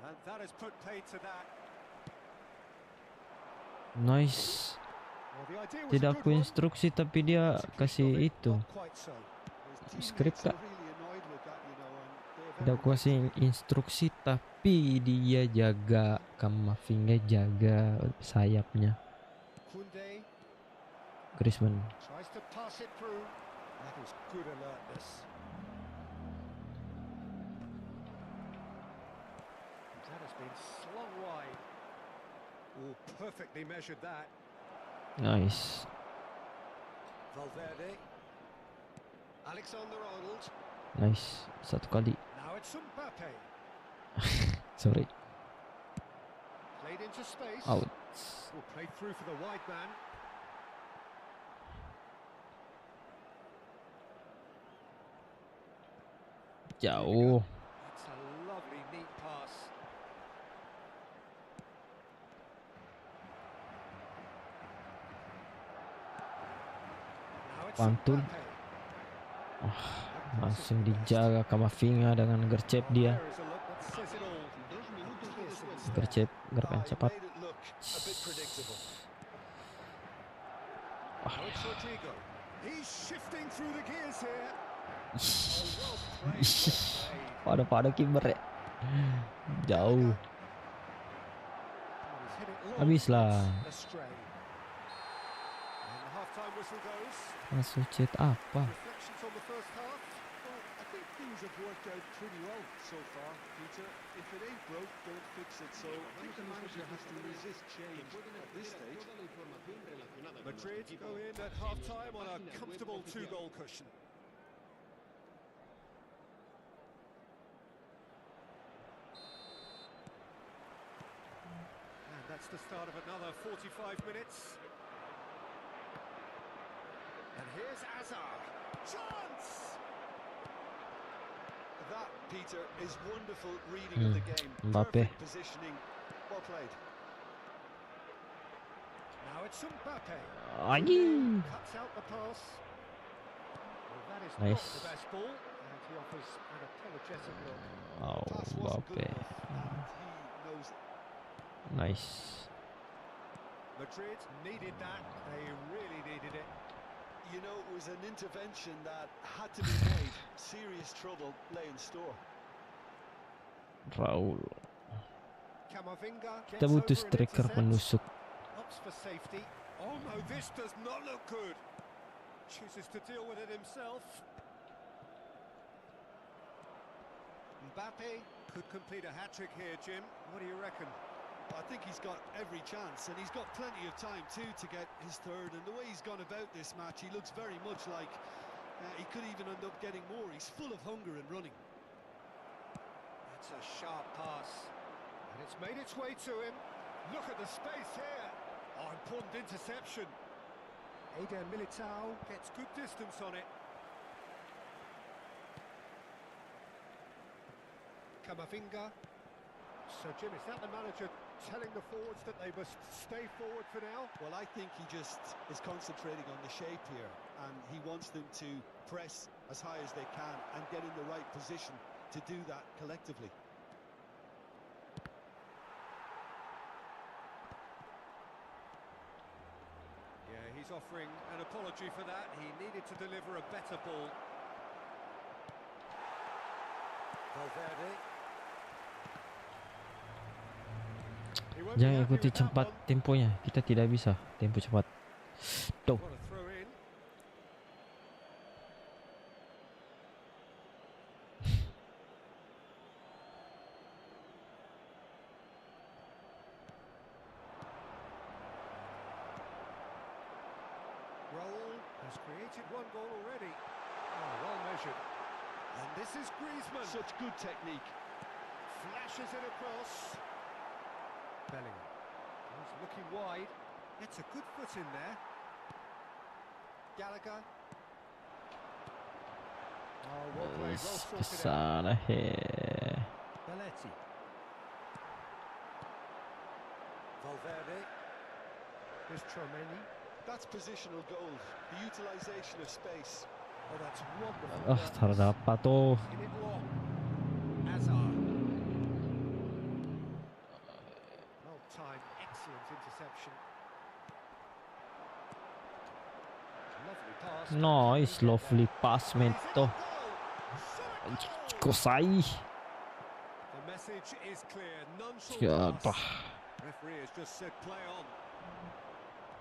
And that has put paid to that. Nice. Well, the idea was Tidak a aku good one. instruksi tapi dia kasih itu. Not quite so. His Skrip teammates kak. are really annoyed with that, you know, and they're Tidak very aku kasih right to be. instruksi tapi dia jaga Kamavinga, jaga sayapnya. Kunde Griezmann. tries to pass it through. That is good alertness. That has been slung wide. Oh, perfectly measured that. Nice. Valverde. Alexander-Arnold. Nice. Satu kali. Now it's Mbappe. Sorry. Played into space. Out. Will play through for the wide man. Jauh. It's a lovely, neat pass. Now it's Pantul. Mbappe. Langsung dijaga Kamavinga dengan gercep dia. There is a look that says it all. Gercep, gerakan cepat. Made it look a bit predictable. Now it's Rodrigo. He's shifting through the gears here. Pada kiper ya. Jauh. Habis lah. Masuk chat apa? Reflections on the first half. Well, I think things have worked out pretty well so far, Peter. If it ain't broke, don't fix it. So I think the manager has to resist change at this stage. Madrid go in at half-time on a comfortable 2-goal cushion. And that's the start of another 45 minutes. And here's Hazard. Chance! That, Peter, is wonderful reading of the game. Mbappe. Perfect positioning. Well played. Now it's Mbappe. Cuts out the pass. Well, that is Nice. not the best ball. And he offers an apologetic look. Oh, Pass wasn't good Mbappe. enough, and he knows it. Nice. Madrid needed that. They really needed it. You know, it was an intervention that had to be made. Serious trouble lay in store. Raul. Camavinga Kita gets butuh over and striker intercepts. penusuk. Opts for safety. Oh no, this does not look good. Chooses to deal with it himself. Mbappe could complete a hat-trick here, Jim. What do you reckon? I think he's got every chance, and he's got plenty of time too to get his third. And the way he's gone about this match, he looks very much like he could even end up getting more. He's full of hunger and running. That's a sharp pass, and it's made its way to him. Look at the space here. Oh, important interception. Eder Militao gets good distance on it. Camavinga. So, Jim, is that the manager telling the forwards that they must stay forward for now? Well, I think he just is concentrating on the shape here, and he wants them to press as high as they can and get in the right position to do that collectively. Yeah, he's offering an apology for that. He needed to deliver a better ball. Valverde. Jangan ikuti cepat temponya. Kita tidak bisa tempo cepat. Tuh. What a throw in. Raul has created one goal already. Oh, well measured. And this is Griezmann. Such good technique. Flashes it across. Bellingham. He's looking wide. Gets a good foot in there. Gallagher. Oh, well played, well sorted out. Kesana he. Belletti. Valverde. Here's Tromeni. That's positional gold. The utilisation of space. Oh, that's wonderful. Terdapat tuh. In it long. Hazard. time. Excellent interception. Lovely pass. Nice, lovely pass, mento. Kosai. The message is clear. None shall Ya, pass. Referee has just said play on.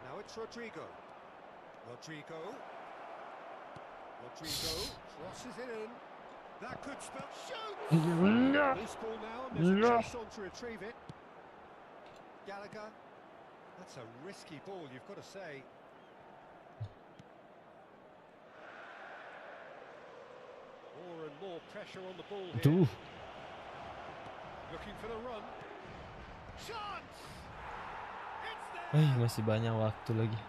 Now it's Rodrigo. Rodrigo crosses it in. That could spell shoot. Loose ball now, and there's a chase on to retrieve it. Gallagher. That's a risky ball, you've got to say. More and more pressure on the ball here. Duh. Looking for the run. Chance! It's there! Masih banyak waktu lagi.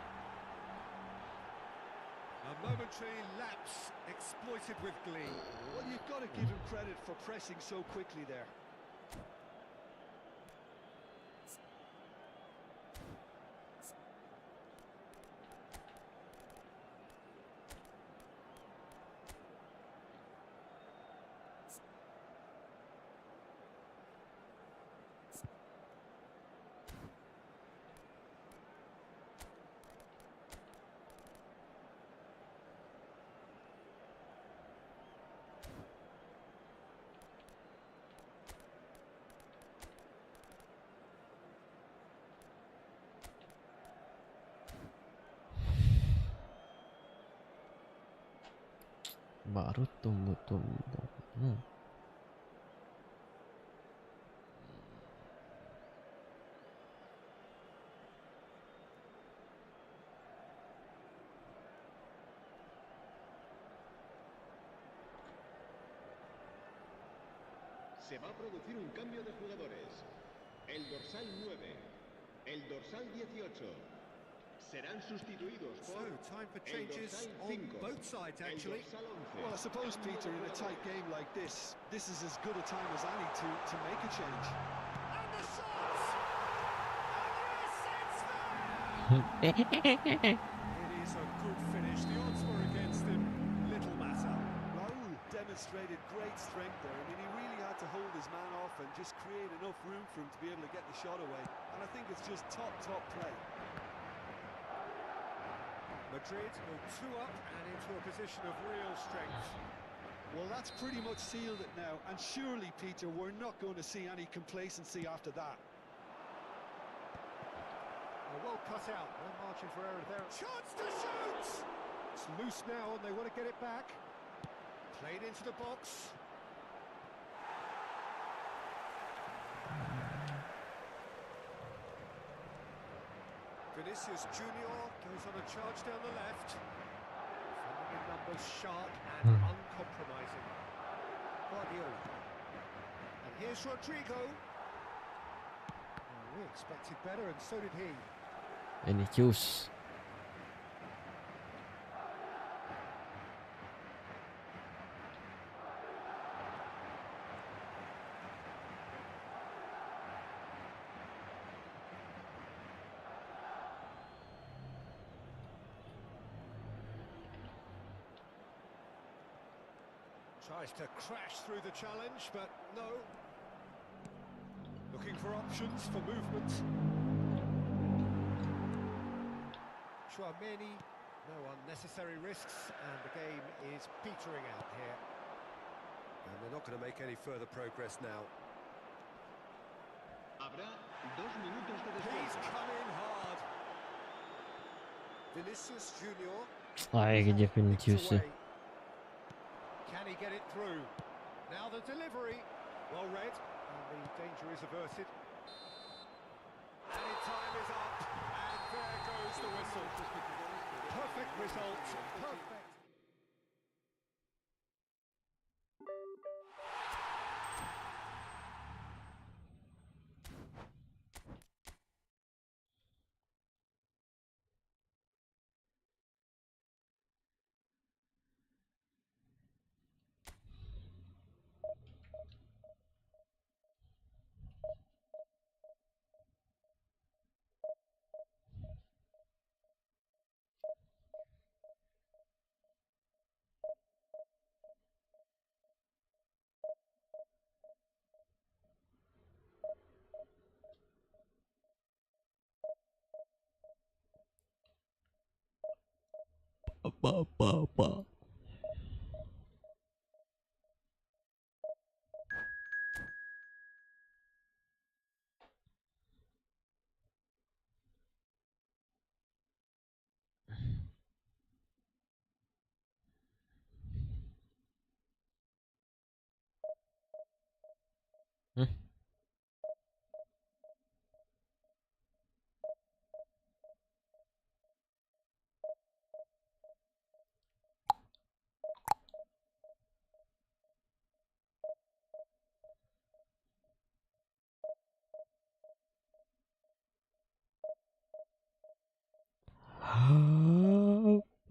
A momentary lapse exploited with glee. Well, you've got to give him credit for pressing so quickly there. Baru tumbuh-tumbuh. Se va a producir un cambio de jugadores. El dorsal 9, el dorsal 18. Serán sustituidos So, por time for el changes dorsal on 5, both sides, el actually. dorsal 11. Well, I suppose, Peter, in a tight game like this is as good a time as any to make a change. And the shots! And yes, it's there! It is a good finish. The odds were against him. Little matter. Raul demonstrated great strength there. I mean, he really had to hold his man off and just create enough room for him to be able to get the shot away. And I think it's just top play. Madrid go 2 up and into a position of real strength. Well, that's pretty much sealed it now. And surely, Peter, we're not going to see any complacency after that. Well cut out. No margin for error there. Chance to shoot! It's loose now and they want to get it back. Played into the box. Vinicius Junior goes on a charge down the left. Finding in numbers sharp and uncompromising. Guardiola. And here's Rodrigo. Well, we expected better and so did he. Vinicius. Tries to crash through the challenge, but no. Looking for options for movement. Chouameni, no unnecessary risks, and the game is petering out here. And they're not going to make any further progress now. Habrá 2 minutos de He's descuento. come in hard. Vinicius Junior. Ay, que Nicked Vinicius. away. Can he get it through? Now the delivery. Well read. And the danger is averted. And time is up. And there goes the whistle. Perfect result. Perfect. Apa. Hmm.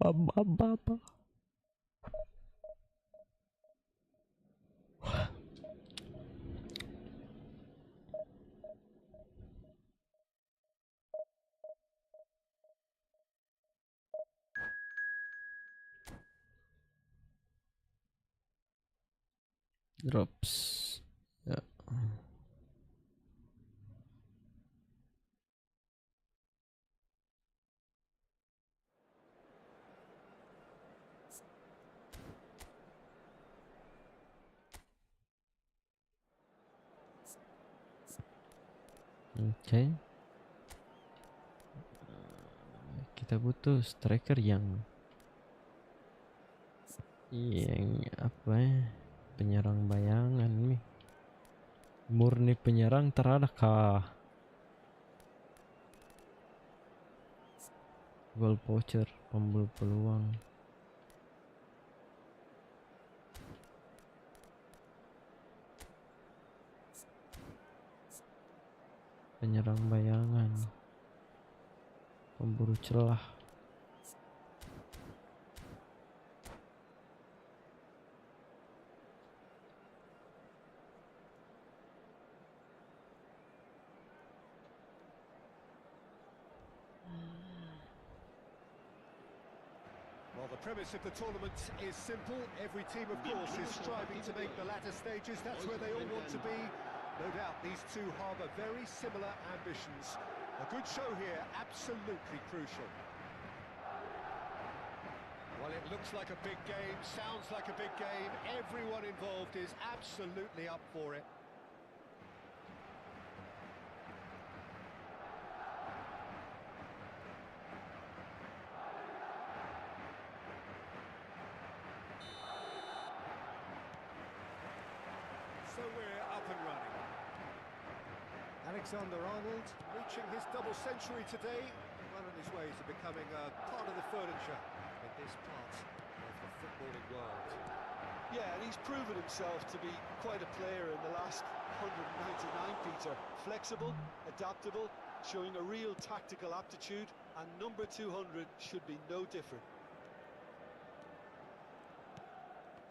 Apa. Drops. Ya. Oke. Kita butuh striker yang apa ya? Penyerang bayangan nih. Murni penyerang teradakah? Goal poacher, pemburu peluang. Penyerang bayangan. Pemburu celah. Well, the premise of the tournament is simple. Every team, of course, is striving to make the latter stages. That's where they all want to be. No doubt these two harbour very similar ambitions. A good show here, absolutely crucial. Well, it looks like a big game, sounds like a big game. Everyone involved is absolutely up for it. So we're up and running. Alexander-Arnold reaching his double century today, well on his way to becoming a part of the furniture in this part of the footballing world. Yeah, and he's proven himself to be quite a player in the last 199, Peter. Flexible, adaptable, showing a real tactical aptitude, and number 200 should be no different.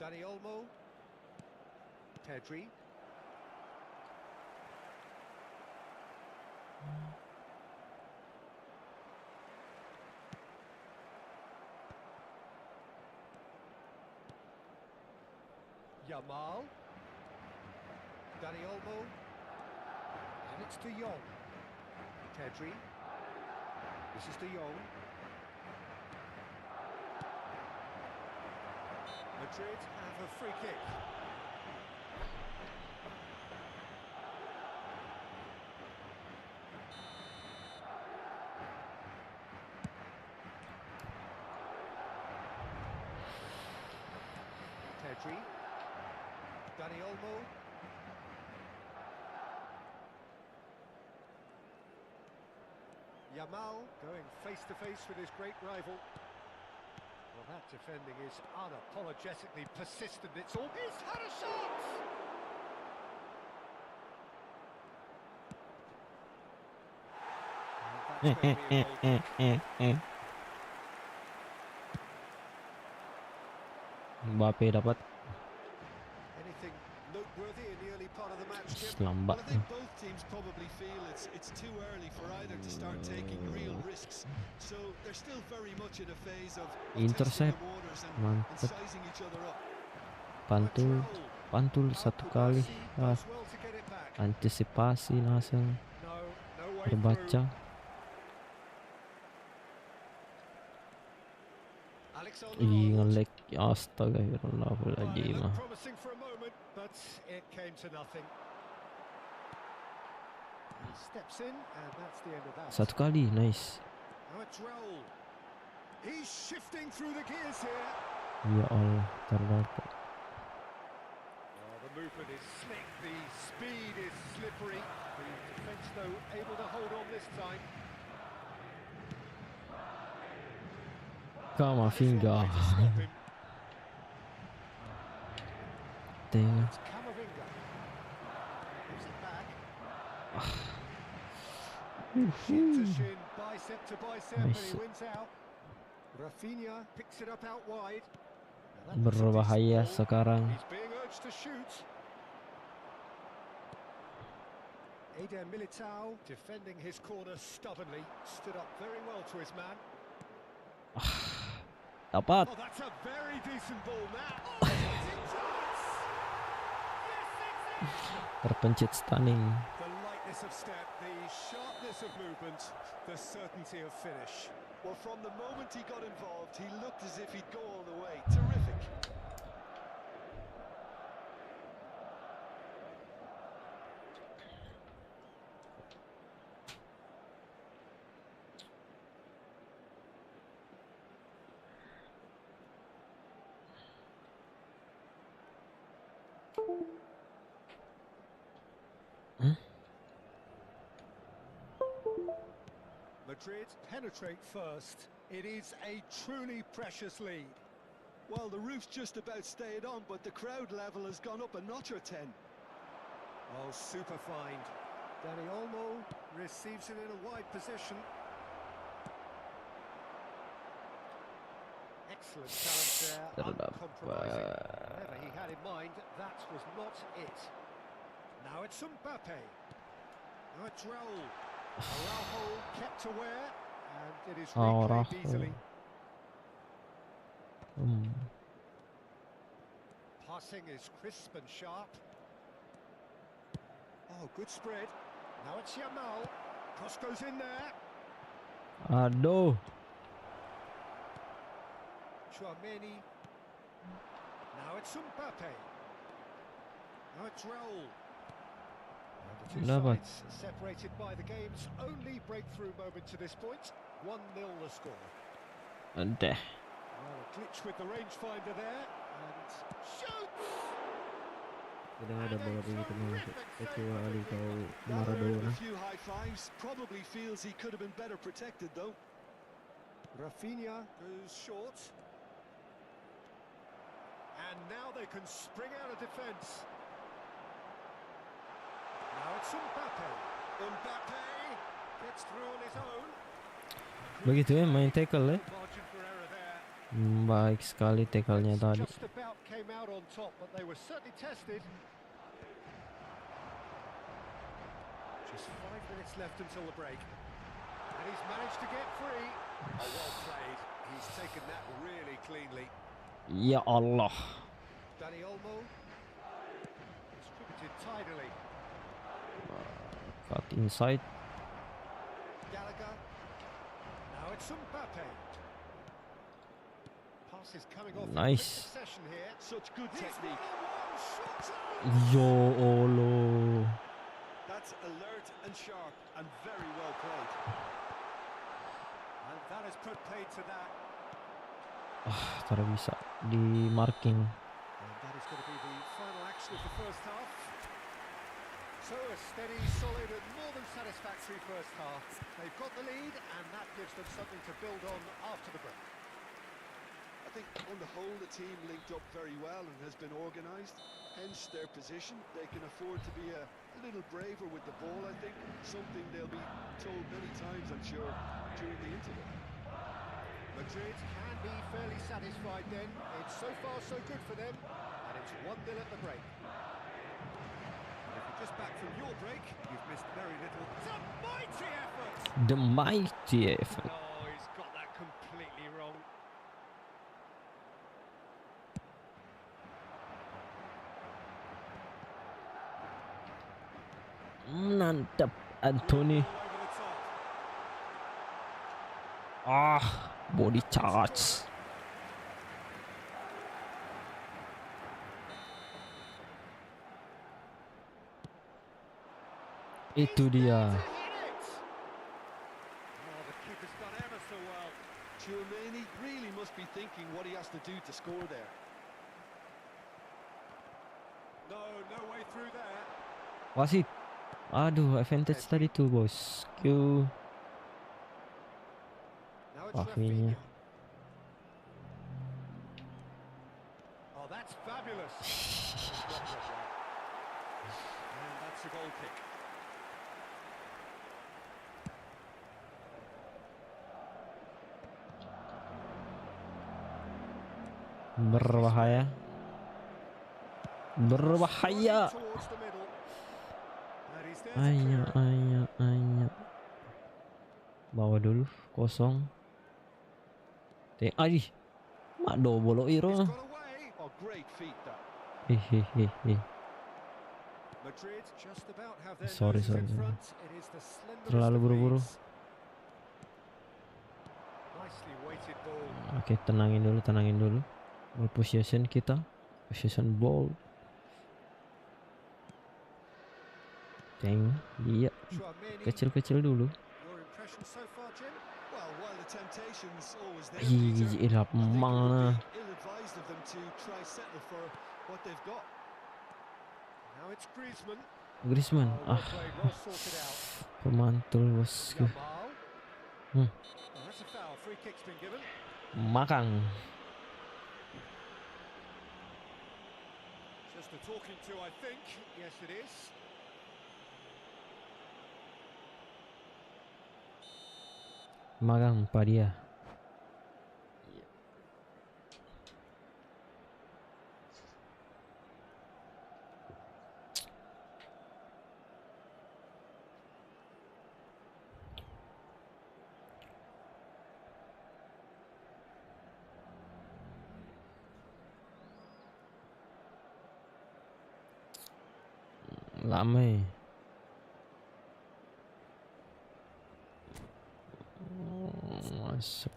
Dani Olmo. Pedri. Yamal. Dani Olmo. And it's De Jong. Pedri. This is De Jong. Madrid have a free kick. Pedri. Dani Olmo. Yamal going face to face with his great rival. Well, that defending is unapologetically persistent. It's all. He's had a shot! Well, that's gonna be a goal. Mbappe dapat. Anything noteworthy in the early part of the match, Jim? Lambat. Well, I think both teams probably feel it's too early for either to start taking real risks. So they're still very much in a phase of Intercept. testing the waters and Mantap. sizing each other up. Pantul satu kali. Does well to get it back. Antisipasi langsung No way terbaca. through. Takes on the Ih, hold. nge-lag. Right, it Astagfirullahaladzim. looked promising for a moment, but it came to nothing. He steps in, and that's the end of that. Satu kali, nice. Now it's Raul. He's shifting through the gears here. Ya Allah, terdapat. Oh, the movement is slick, the speed is slippery. The defence, though, able to hold on this time. Kamavinga. Tengok. It's Camavinga. Gives it back. Shin to shin, bicep to bicep, and Nice. he wins out. Rafinha picks it up out wide. Now that looks a Berbahaya decent ball. sekarang. He's being urged to shoot. Eder Militao defending his corner stubbornly, stood up very well to his man. Dapat. Oh, that's a very decent ball now. Oh, hitting chance! Yes, it's in! Terpencit stunning. The lightness of step, the sharpness of movement, the certainty of finish. Well, from the moment he got involved, he looked as if he'd go all the way. Terrific. Madrid penetrate first. It is a truly precious lead. Well, the roof's just about stayed on, but the crowd level has gone up a notch or 10. Oh, super find. Dani Olmo receives it in a wide position. Excellent challenge there, uncompromising. Whatever he had in mind, that was not it. Now it's Mbappe. Now it's Raul. Araujo kept aware, and it is reclaimed easily. Passing is crisp and sharp. Oh, good spread. Now it's Yamal. Cross goes in there. Aduh. Chouameni. Now it's Mbappe. Now it's Raul. And the two sides separated by the game's only breakthrough moment to this point. 1-0 the score. Udah. Well, a glitch with the rangefinder there, and shoots! Udah ada bola begitu masuk. Ketua Ali kau That earned Maradona. a few high fives. Probably feels he could have been better protected, though. Rafinha goes short. And now they can spring out of defence. Now it's Mbappe. Mbappe gets through on his own. Begitu ya main tackle ya. Margin for error there. Baik sekali tackle-nya tadi. Just about came out on top, but they were certainly tested. Just 5 minutes left until the break. And he's managed to get free. Oh, well played. He's taken that really cleanly. Ya Allah. Dani Olmo distributed tidily. Cut inside. Gallagher. Now it's Mbappe. Pass is coming off. Nice. Session here. Such good He's technique. one-on-one shot. Yo Allah. That's alert and sharp and very well played. And that has put paid to that. Tak bisa di marking. And that is going to be the final action of the first half. So a steady, solid and more than satisfactory first half. They've got the lead and that gives them something to build on after the break. I think on the whole the team linked up very well and has been organised. Hence their position. They can afford to be a little braver with the ball, I think. Something they'll be told many times, I'm sure, during the interval. Madrid can be fairly satisfied then. It's so far so good for them. And it's 1-0 at the break. And if you're just back from your break, you've missed very little. It's a mighty effort! The mighty effort. Oh, he's got that completely wrong. Mantap Anthony. Over the top. Body charge. Itu dia. Oh, the keeper's done ever so well. Chouameni really must be thinking what he has to do to score there. No way through there. Wasit. Aduh, advantage tadi tuh, bos. Q. Now it's Rafinha. Rafinha. Oh, that's fabulous. It's not got right. And that's a goal kick. Berbahaya. Berbahaya. Towards the middle. And he's there to Ayo, clear it. ayo, ayo. Bawa dulu, kosong. Ay, mak dobolo He's iro. got away. Oh, great feat that. Hehehe. Madrid just about have their Sorry, noses in sorry. front. It is the slenderest Terlalu of buru-buru. leads. Nicely weighted ball. Oke, tenangin dulu. Ball possession kita. Possession ball. Teng, dia Chouameni. kecil-kecil dulu. Your impression so far, Jim? Well, while the temptation's always there, Ih, Peter, ilap I think it mana. would be ill-advised of them to try settle for what they've got. Now it's Griezmann. Griezmann. Oh, well played, well sorted out. Pemantul bosku. Yamal. Hmm. Oh, that's a foul. Free kick's been given. Makang. Just a talking to, I think. Yes, it is. Magang pa dia. Lama ya. Masuk.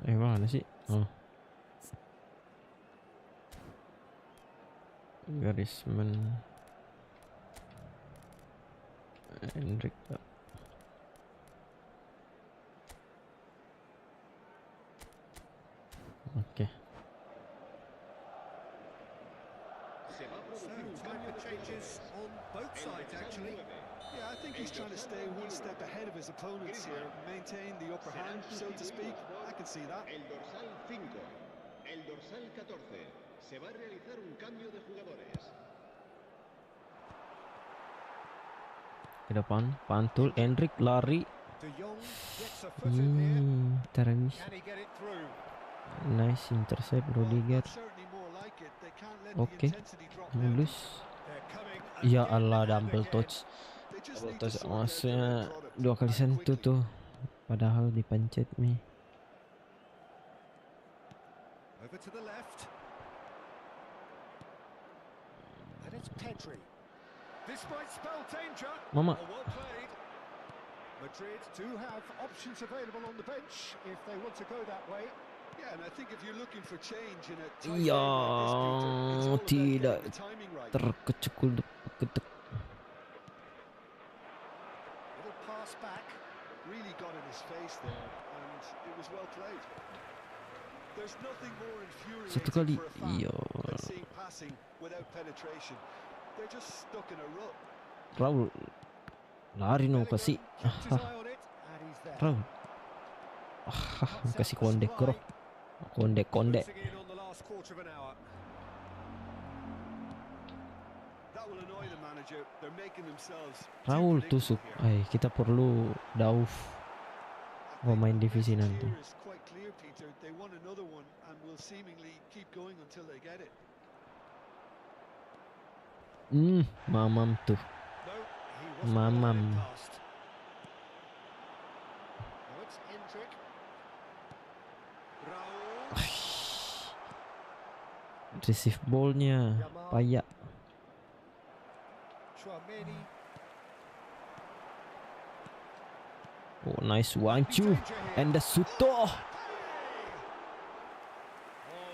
Mana sih? Oh. Griezmann. Hendrik. Oke. Se va a So, producir un time cambio for de changes jugadores. on both El sides, dorsal actually. 9, Yeah, I think he's trying to stay one step ahead of his opponents here, maintain the upper serán hand, so to speak. sustituidos por I can see that. el dorsal 5, el dorsal 14. Se va a realizar un cambio de jugadores. Ke depan, pantul, Hendrik lari. De Jong gets a foot in here. Terus. Can he get it through? Nice intercept Well, Rudiger. that's certainly more like it. They can't let Oke. the intensity drop now. Mulus. They're coming Ya again Allah, and double again. touch. They just Double need to touch sort out their maksudnya end product 2 kali and sentuh quickly. tuh. Padahal dipencet nih. Over to the left. And it's Pedri. This might spell danger. Mama. Oh, well played. Madrid do have options available on the bench if they want to go that way. Yeah, and I think if you're looking for change in a tight Ya, game like this, Peter, it's all about tidak getting the timing right. terkecekul ketek. Little pass back. Really got in his face there, and it was well played. There's nothing more Satu infuriating kali. for a fan Iya. than seeing passing without penetration. They're just stuck in a rut. Raul. Lari no kasih. Bellingham kept his eye on it, and he's there. Raul. Kasih konde kro. Konde. Closing in on the last quarter of an hour. That will annoy the manager. They're making themselves Raul too tusuk. predictable here. Kita perlu Dauf. I think Pemain the divisi message nanti. here is quite clear, Peter. They want another one and will seemingly keep going until they get it. Mamam tuh. No, he wasn't Mamam. gonna let it past. Now it's Hendrik. Raul. Receive ballnya payah. Chouameni. Oh, nice one, Be two, danger here. and the Suto. Oh,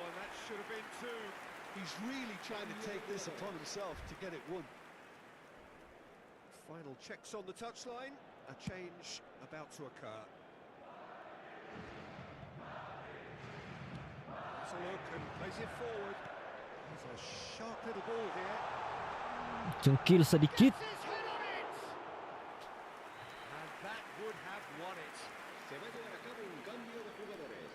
and that should have been two. He's really trying to take this upon himself to get it won. Final checks on the touchline. A change about to occur. Has a look and plays it forward. There's a sharp little ball here. Cengkil sedikit. Gets his head on it! And that would have won it. Se va a llevar a cabo un cambio de jugadores.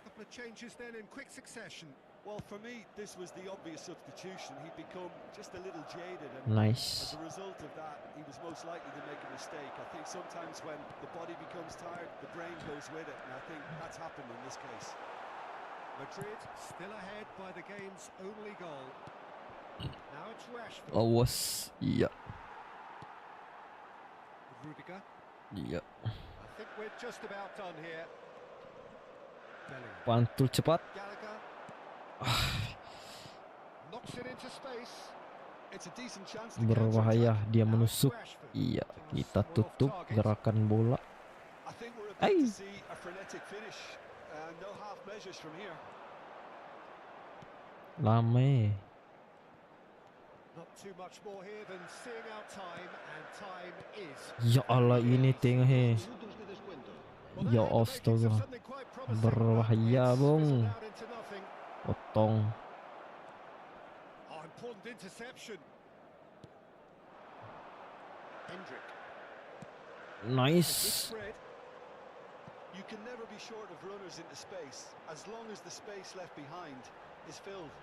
Couple of changes then in quick succession. Well, for me, this was the obvious substitution. He'd become just a little jaded, and Nice. as a result of that, he was most likely to make a mistake. I think sometimes when the body becomes tired, the brain goes with it, and I think that's happened in this case. Madrid still ahead by the game's only goal. Now it's Rashford. Awas. Iya. Rudiger. Iya. I think we're just about done here. Bellingham. Pantul cepat. Gallagher. Knocks it into space. It's a decent chance to Berbahaya, dia Now it's menusuk. Rashford. Iya, Just kita well off tutup target. gerakan bola. I think we're about Hey. to see a frenetic finish. No half measures from here. Lame. Not too much more here than seeing out time, and time is. Ya Allah, ini tengah he. Minutos de descuento. Well, Ya that had the makings of astaga. something quite promising, Berbahaya, but it's bung. fizzled out into nothing. Potong. Oh, important interception. Hendrick. Good Nice. spread. You can never be short of runners into space, as long as the space left behind is filled.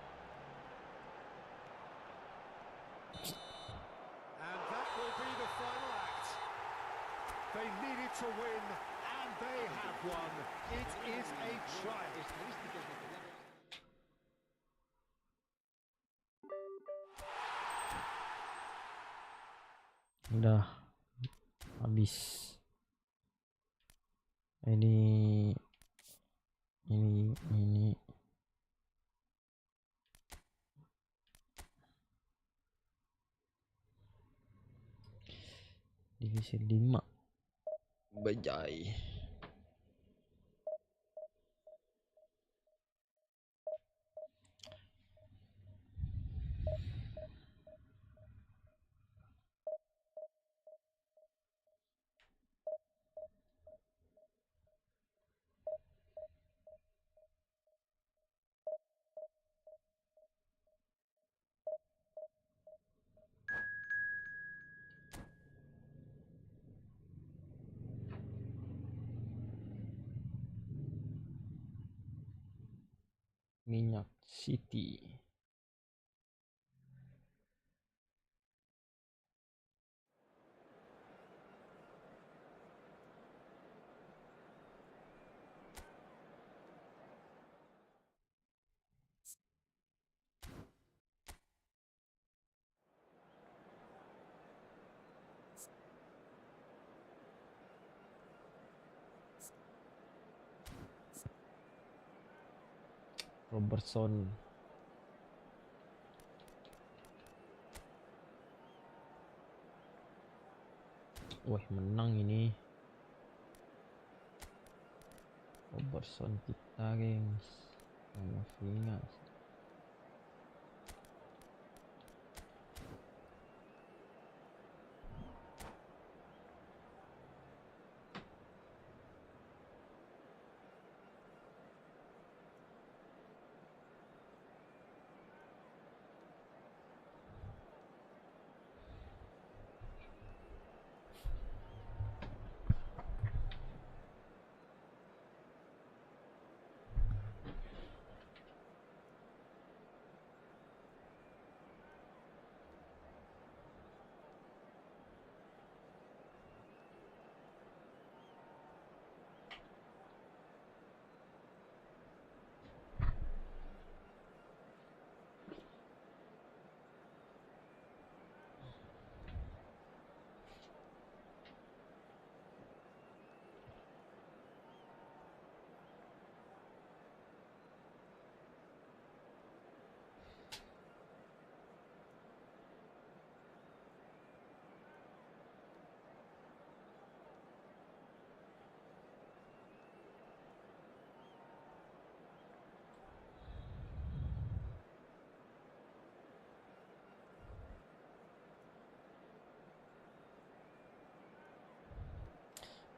And that will be the final act. They needed to win, and they have won. It is a triumph. Udah habis. Ini divisi 5. Bajai. Minyak City. Robertson. Wah, menang ini. Robertson kita, gengs. Sama Vingas.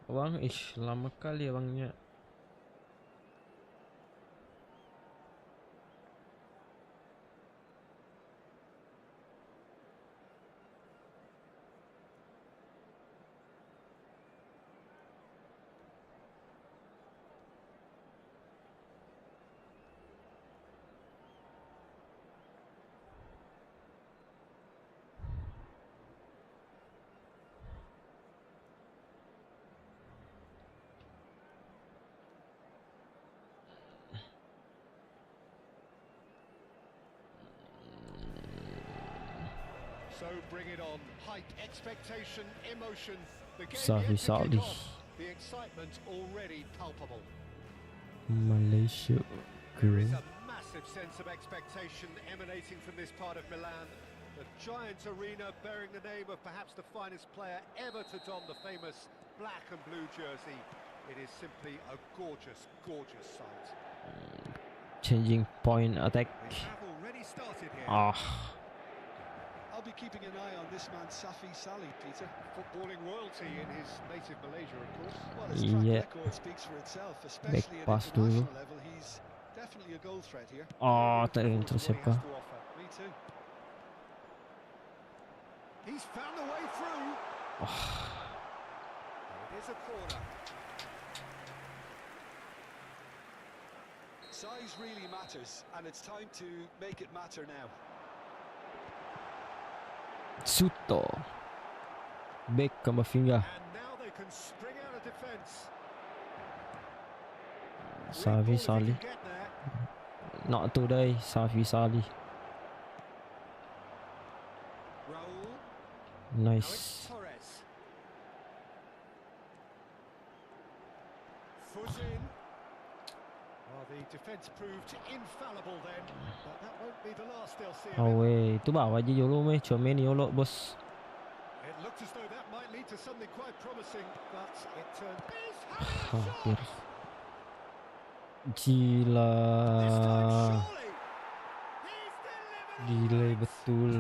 Abang, ish, lama kali abangnya. So bring it on. Hype, expectation, emotion. The game Safi yet to kick Salih. off. The excitement already palpable. Malaysia There is girl. a massive sense of expectation emanating from this part of Milan. The giant arena bearing the name of perhaps the finest player ever to don the famous black and blue jersey. It is simply a gorgeous, gorgeous sight. Changing point attack. We have already started here. Ah, I'll be keeping an eye on this man, Safi Salih, Peter. Footballing royalty in his native Malaysia, of course. Well, his track Yeah. record speaks for itself, especially at pass dulu. international level. He's definitely a goal threat here. Oh, tak ada Looking forward to what he intercept has kah? to offer. Me too. He's found the way through. It is a corner. Size really matters, and it's time to make it matter now. Suto. Back Kamavinga. And now they can spring out of defence. Safi Salih. Get there. Not today, Safi Salih. Raul. Now it's Nice. Torres. Foot in. Well, the defence proved infallible then, but that won't be the last they'll see of Oh him. weh, tu bawa je YOLO meh. Cuma ni YOLO bos. It looked as though that might lead to something quite promising, but it turned. He's having a Hampir. shot! Gila. This time, surely! He's delivered Gila all right. betul.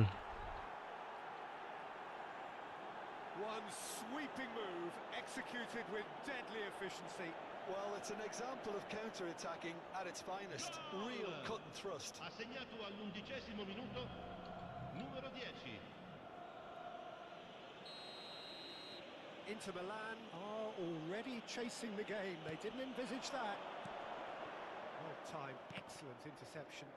One sweeping move, executed with deadly efficiency. Well, it's an example of counter-attacking at its finest. Real cut and thrust. Ha segnato all'11° minuto, numero 10. Inter Milan are already chasing the game. They didn't envisage that. Well timed, excellent interception.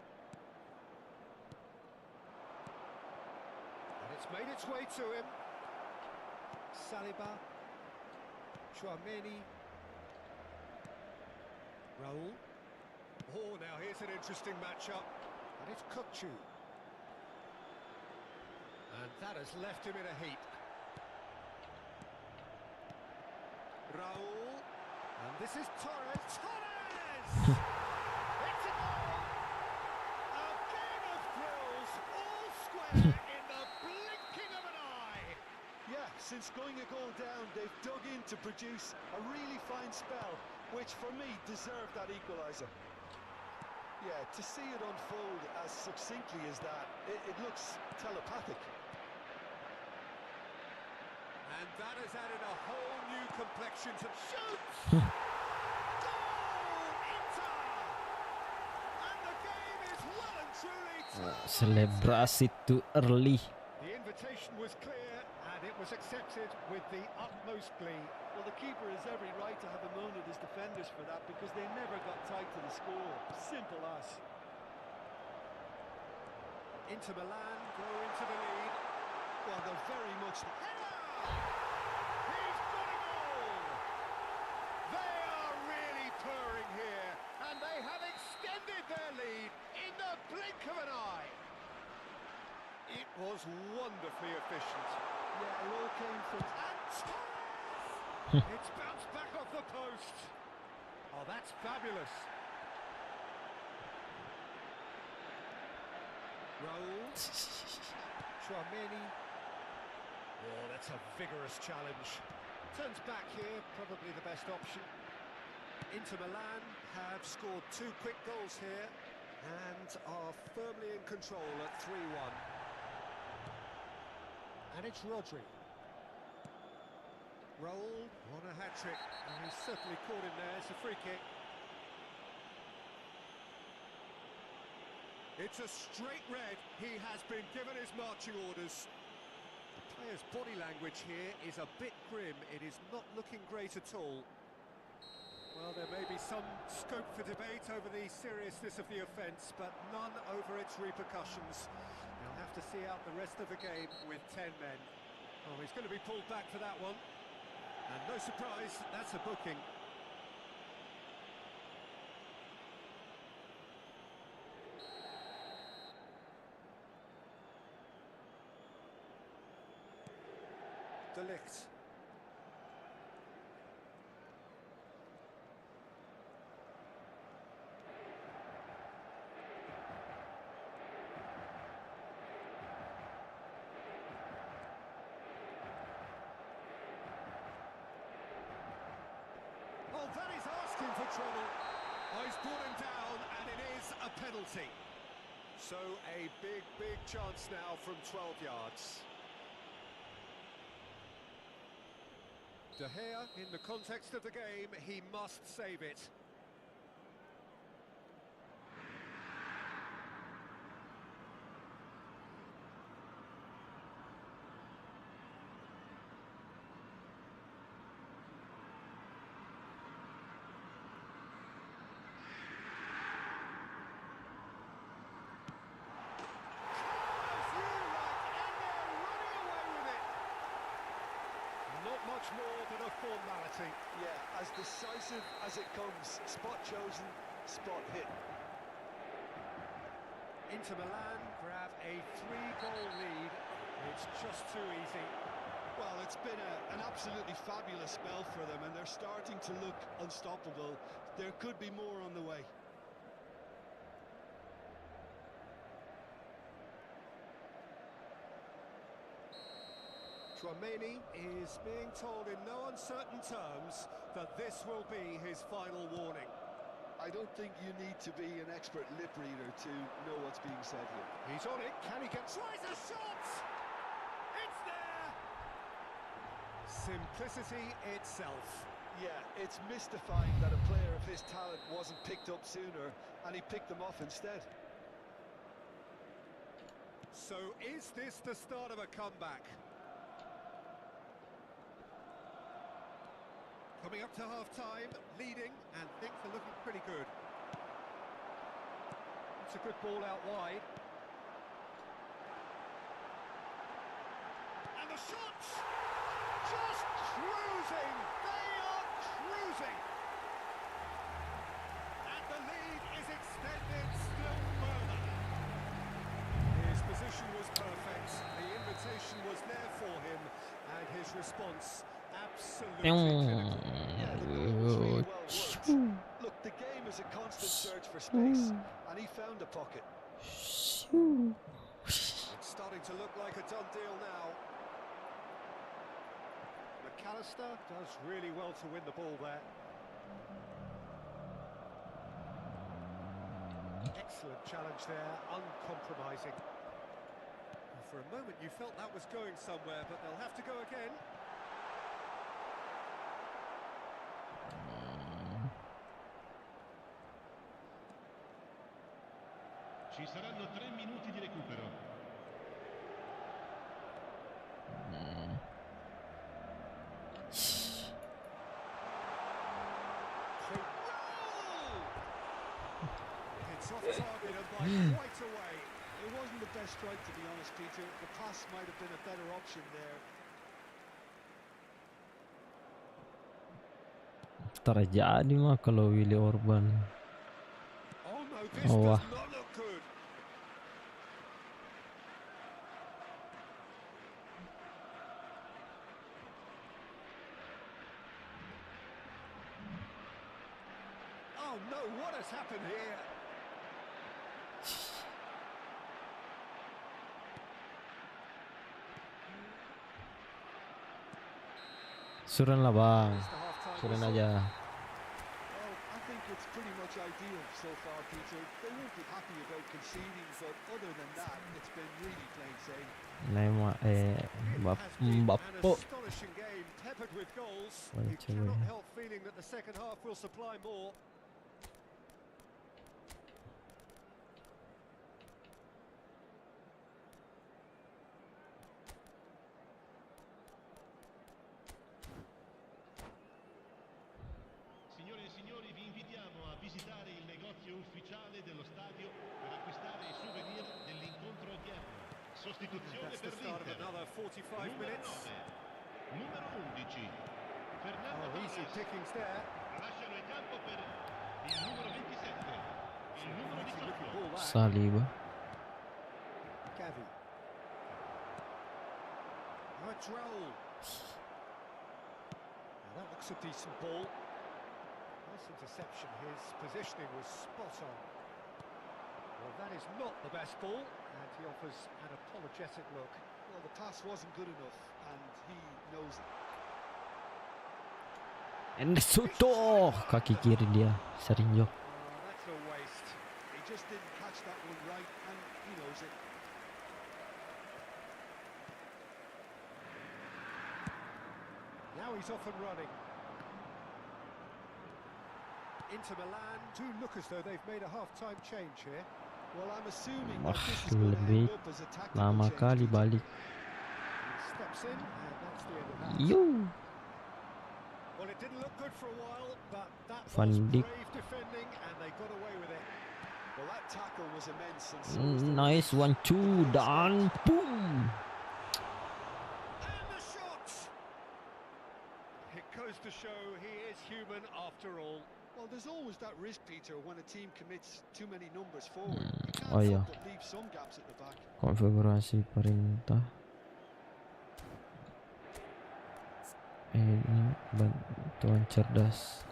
And it's made its way to him. Saliba. Chouameni. Raul. Oh, now here's an interesting matchup. And it's Kukçu. And that has left him in a heap. Raul. And this is Torres. Torres! It's a goal! A game of thrills, all square in the blinking of an eye. Yeah, since going a goal down, they've dug in to produce a really fine spell, which for me deserved that equaliser. Yeah, to see it unfold as succinctly as that, it looks telepathic. And that has added a whole new complexion to shoots. Goal, Inter! And the game is well and truly turned. Selebrasi too early. The invitation was clear and it was accepted with the utmost glee. Well, the keeper has every right to have a moan at his defenders for that because they never got tight to the score. Simple as. Inter Milan grow into the lead. Well, they're very much... He's got a goal! They are really purring here, and they have extended their lead in the blink of an eye. It was wonderfully efficient. Yeah, it all came from... And it's bounced back off the post. Oh, that's fabulous. Raul. Chouameni. Oh, that's a vigorous challenge. Turns back here, probably the best option. Inter Milan have scored 2 quick goals here and are firmly in control at 3-1. And it's Rodri. Raul on a hat-trick, and he's certainly caught him there. It's a free kick. It's a straight red. He has been given his marching orders. The player's body language here is a bit grim. It is not looking great at all. Well, there may be some scope for debate over the seriousness of the offence, but none over its repercussions. They'll have to see out the rest of the game with 10 men. Oh, he's going to be pulled back for that one. And no surprise, that's a booking. De Ligt. Oh, that is asking for trouble. Oh, he's brought him down, and it is a penalty. So a big chance now from 12 yards. De Gea, in the context of the game, he must save it. Much more than a formality. Yeah, as decisive as it comes. Spot chosen, spot hit. Inter Milan grab a 3-goal lead. It's just too easy. Well, it's been an absolutely fabulous spell for them, and they're starting to look unstoppable. There could be more on the way. Tchouaméni is being told in no uncertain terms that this will be his final warning. I don't think you need to be an expert lip reader to know what's being said here. He's on it. Can he get... Tries a shot! It's there! Simplicity itself. Yeah, it's mystifying that a player of his talent wasn't picked up sooner, and he picked them off instead. So is this the start of a comeback? Coming up to half-time, leading, and things are looking pretty good. It's a good ball out wide. And the shots! Just cruising! They are cruising! And the lead is extended still further. His position was perfect, the invitation was there for him, and his response absolutely clinical. Yeah, the goal was really well worked. Look, the game is a constant search for space, and he found a pocket. It's starting to look like a done deal now. McAllister does really well to win the ball there. Excellent challenge there, uncompromising. For a moment you felt that was going somewhere, but they'll have to go again. Ci saranno 3 minuti di recupero. It's off target and by quite a way. It wasn't the best strike, to be honest, Peter. The pass might have been a better option there. Tak jadi mah kalau Willy Orban. Oh no, this Oh, does not look good. Oh no, what has happened here? Suran lah bang, It's the half-time suran whistle. aja. Well, I think It's pretty much ideal so far, Peter. They won't be happy about conceding, but other than that, it's been really plain sailing. Neymar It has been an Mbappe. astonishing game, peppered with goals. Boleh You coba cannot ya. help feeling that the second half will supply more. Signore e signori, vi invitiamo a visitare il negozio ufficiale dello stadio per acquistare i souvenir dell'incontro odierno. Sostituzione That's the per start of l'Inter. another 45 Numero minutes. 9, numero 11. Fernando Oh, easy Torres. pickings there. Lasciano il campo per il numero 27. Il numero Easy looking 18. ball that. Saliba. Gavi. Droll. Now that looks a decent ball. Nice interception. His positioning was spot on. Well, that is not the best ball, and he offers an apologetic look. Well, the pass wasn't good enough, and he knows it. Ensuto. Kaki kiri dia. Serinjo. Oh, that's a waste. He just didn't catch that one right, and he knows it. Now he's off and running. Inter Milan do look as though they've made a half-time change here. Well, I'm assuming Wah, that this is going to lebih end up as a tactical lama change, kali Peter. balik. He steps in, and that's the end of that. Yo. Well, it didn't look good for a while, but that Van was Dijk. brave defending, and they got away with it. Well, that tackle was immense, and so was the Nice 1-2 dan boom. And the shot! It goes to show he is human after all. Well, there's always that risk, Peter, when a team commits too many numbers forward. You can't Oh, yeah. help but leave some gaps at the back. Konfigurasi perintah. Ini bantuan cerdas.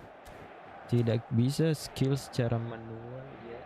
Tidak bisa skill secara manual ya.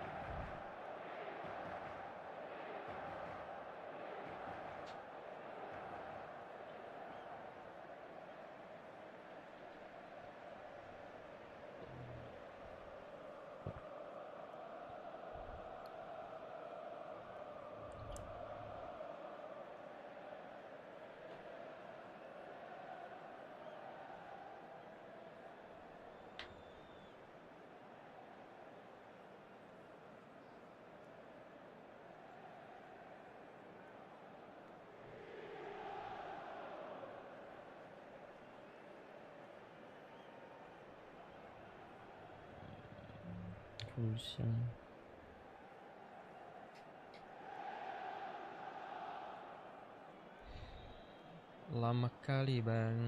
Crucial. Lama kali bang.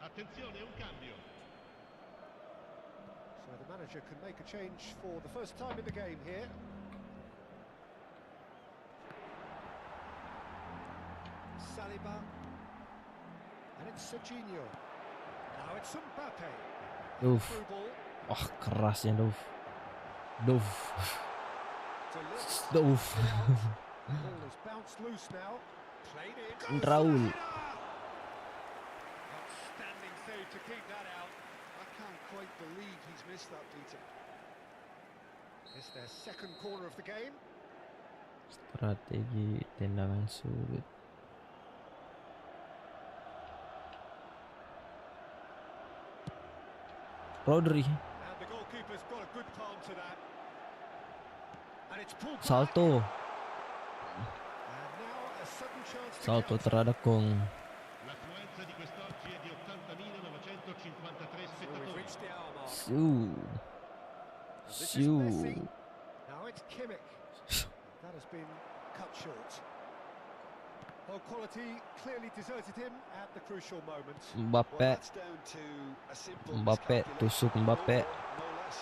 Attenzione, un cambio. So the manager can make a change for the first time in the game here. Saliba. And it's Serginho. Now it's Mbappe. Duf. Through ball Wah, kerasnya Duf. Duf. to lift. Duf. Ball is bounced loose now. Played in. Raul. Outstanding save to keep that out. I can't quite believe he's missed that, Peter. It's their second corner of the game. Strategi tendangan sudut. Rodri. And the goalkeeper's got a good palm to that. And it's pulled back. Salto. And now a sudden chance to Salto counter. terhadap Kong. L'affluenza di quest'oggi è di 80.953 So we've spettatori. reached the hour mark. Siu. This is Siu. Messi. Now it's Kimmich. That has been cut short. Well, quality clearly deserted him at the crucial moment. Well, Mbappe. that's down to a simple Mbappe. miscalculation. Tusuk Mbappe. No less.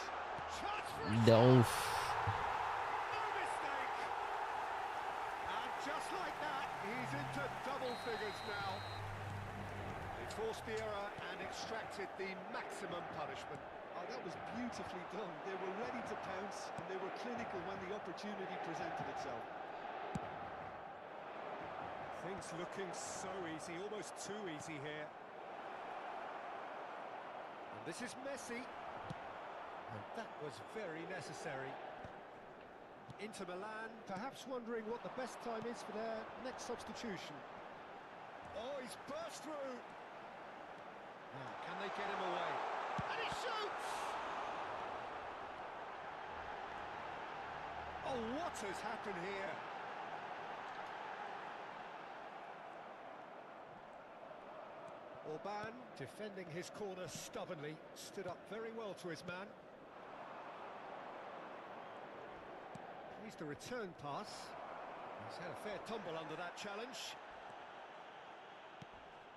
Chance for a Dauf. shot. Just like that, he's into double figures now. They forced the error and extracted the maximum punishment. Oh, that was beautifully done. They were ready to pounce, and they were clinical when the opportunity presented itself. Things looking so easy, almost too easy here. And this is Messi. And that was very necessary. Inter Milan, perhaps wondering what the best time is for their next substitution. Oh, he's burst through. Now, can they get him away? And he shoots! Oh, what has happened here? Orban, defending his corner stubbornly, stood up very well to his man. He's the return pass. He's had a fair tumble under that challenge.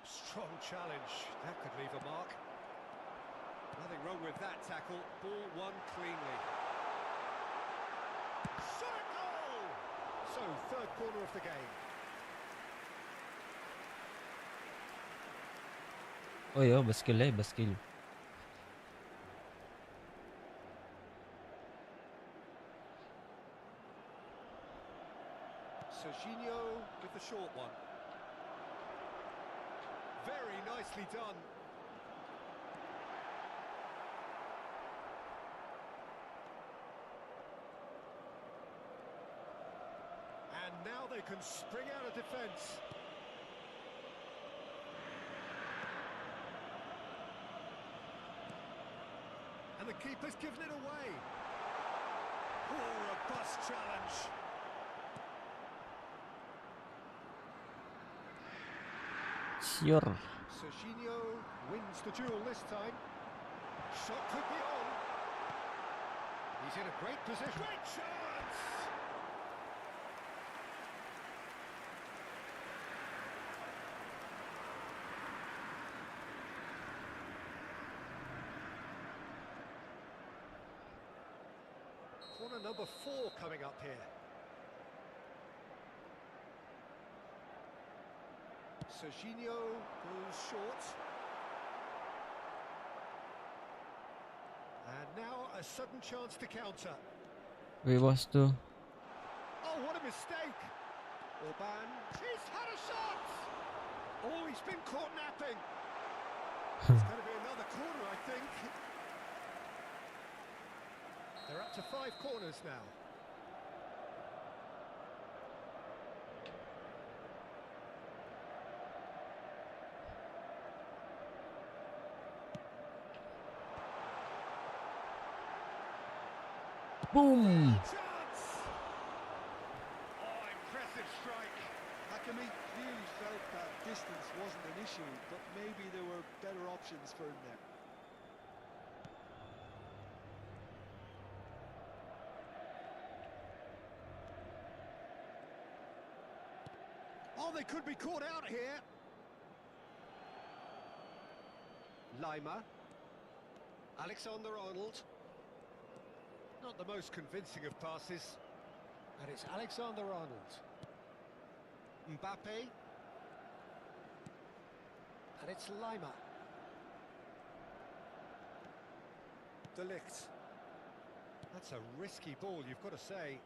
Strong challenge. That could leave a mark. Nothing wrong with that tackle. Ball won cleanly. Circle! So, third corner of the game. Oh ya, baskil. Serginho with the short one. Very nicely done. And now they can spring out of defence. And the keeper's given it away. Oh, robust challenge. Sure. Serginho wins the duel this time. Shot could be on. He's in a great position. Great chance! Corner number 4 coming up here. Serginho goes short. And now a sudden chance to counter. Wait, was to. Oh, what a mistake! Orban, he's had a shot! Oh, he's been caught napping. It's going to be another corner, I think. They're up to 5 corners now. Boom! Chance! Oh, impressive strike. Hakimi clearly felt that distance wasn't an issue, but maybe there were better options for him there. Oh, they could be caught out here. Lima. Alexander-Arnold. Not the most convincing of passes. And it's Alexander-Arnold. Mbappe. And it's Lima. De Ligt. That's a risky ball, you've got to say.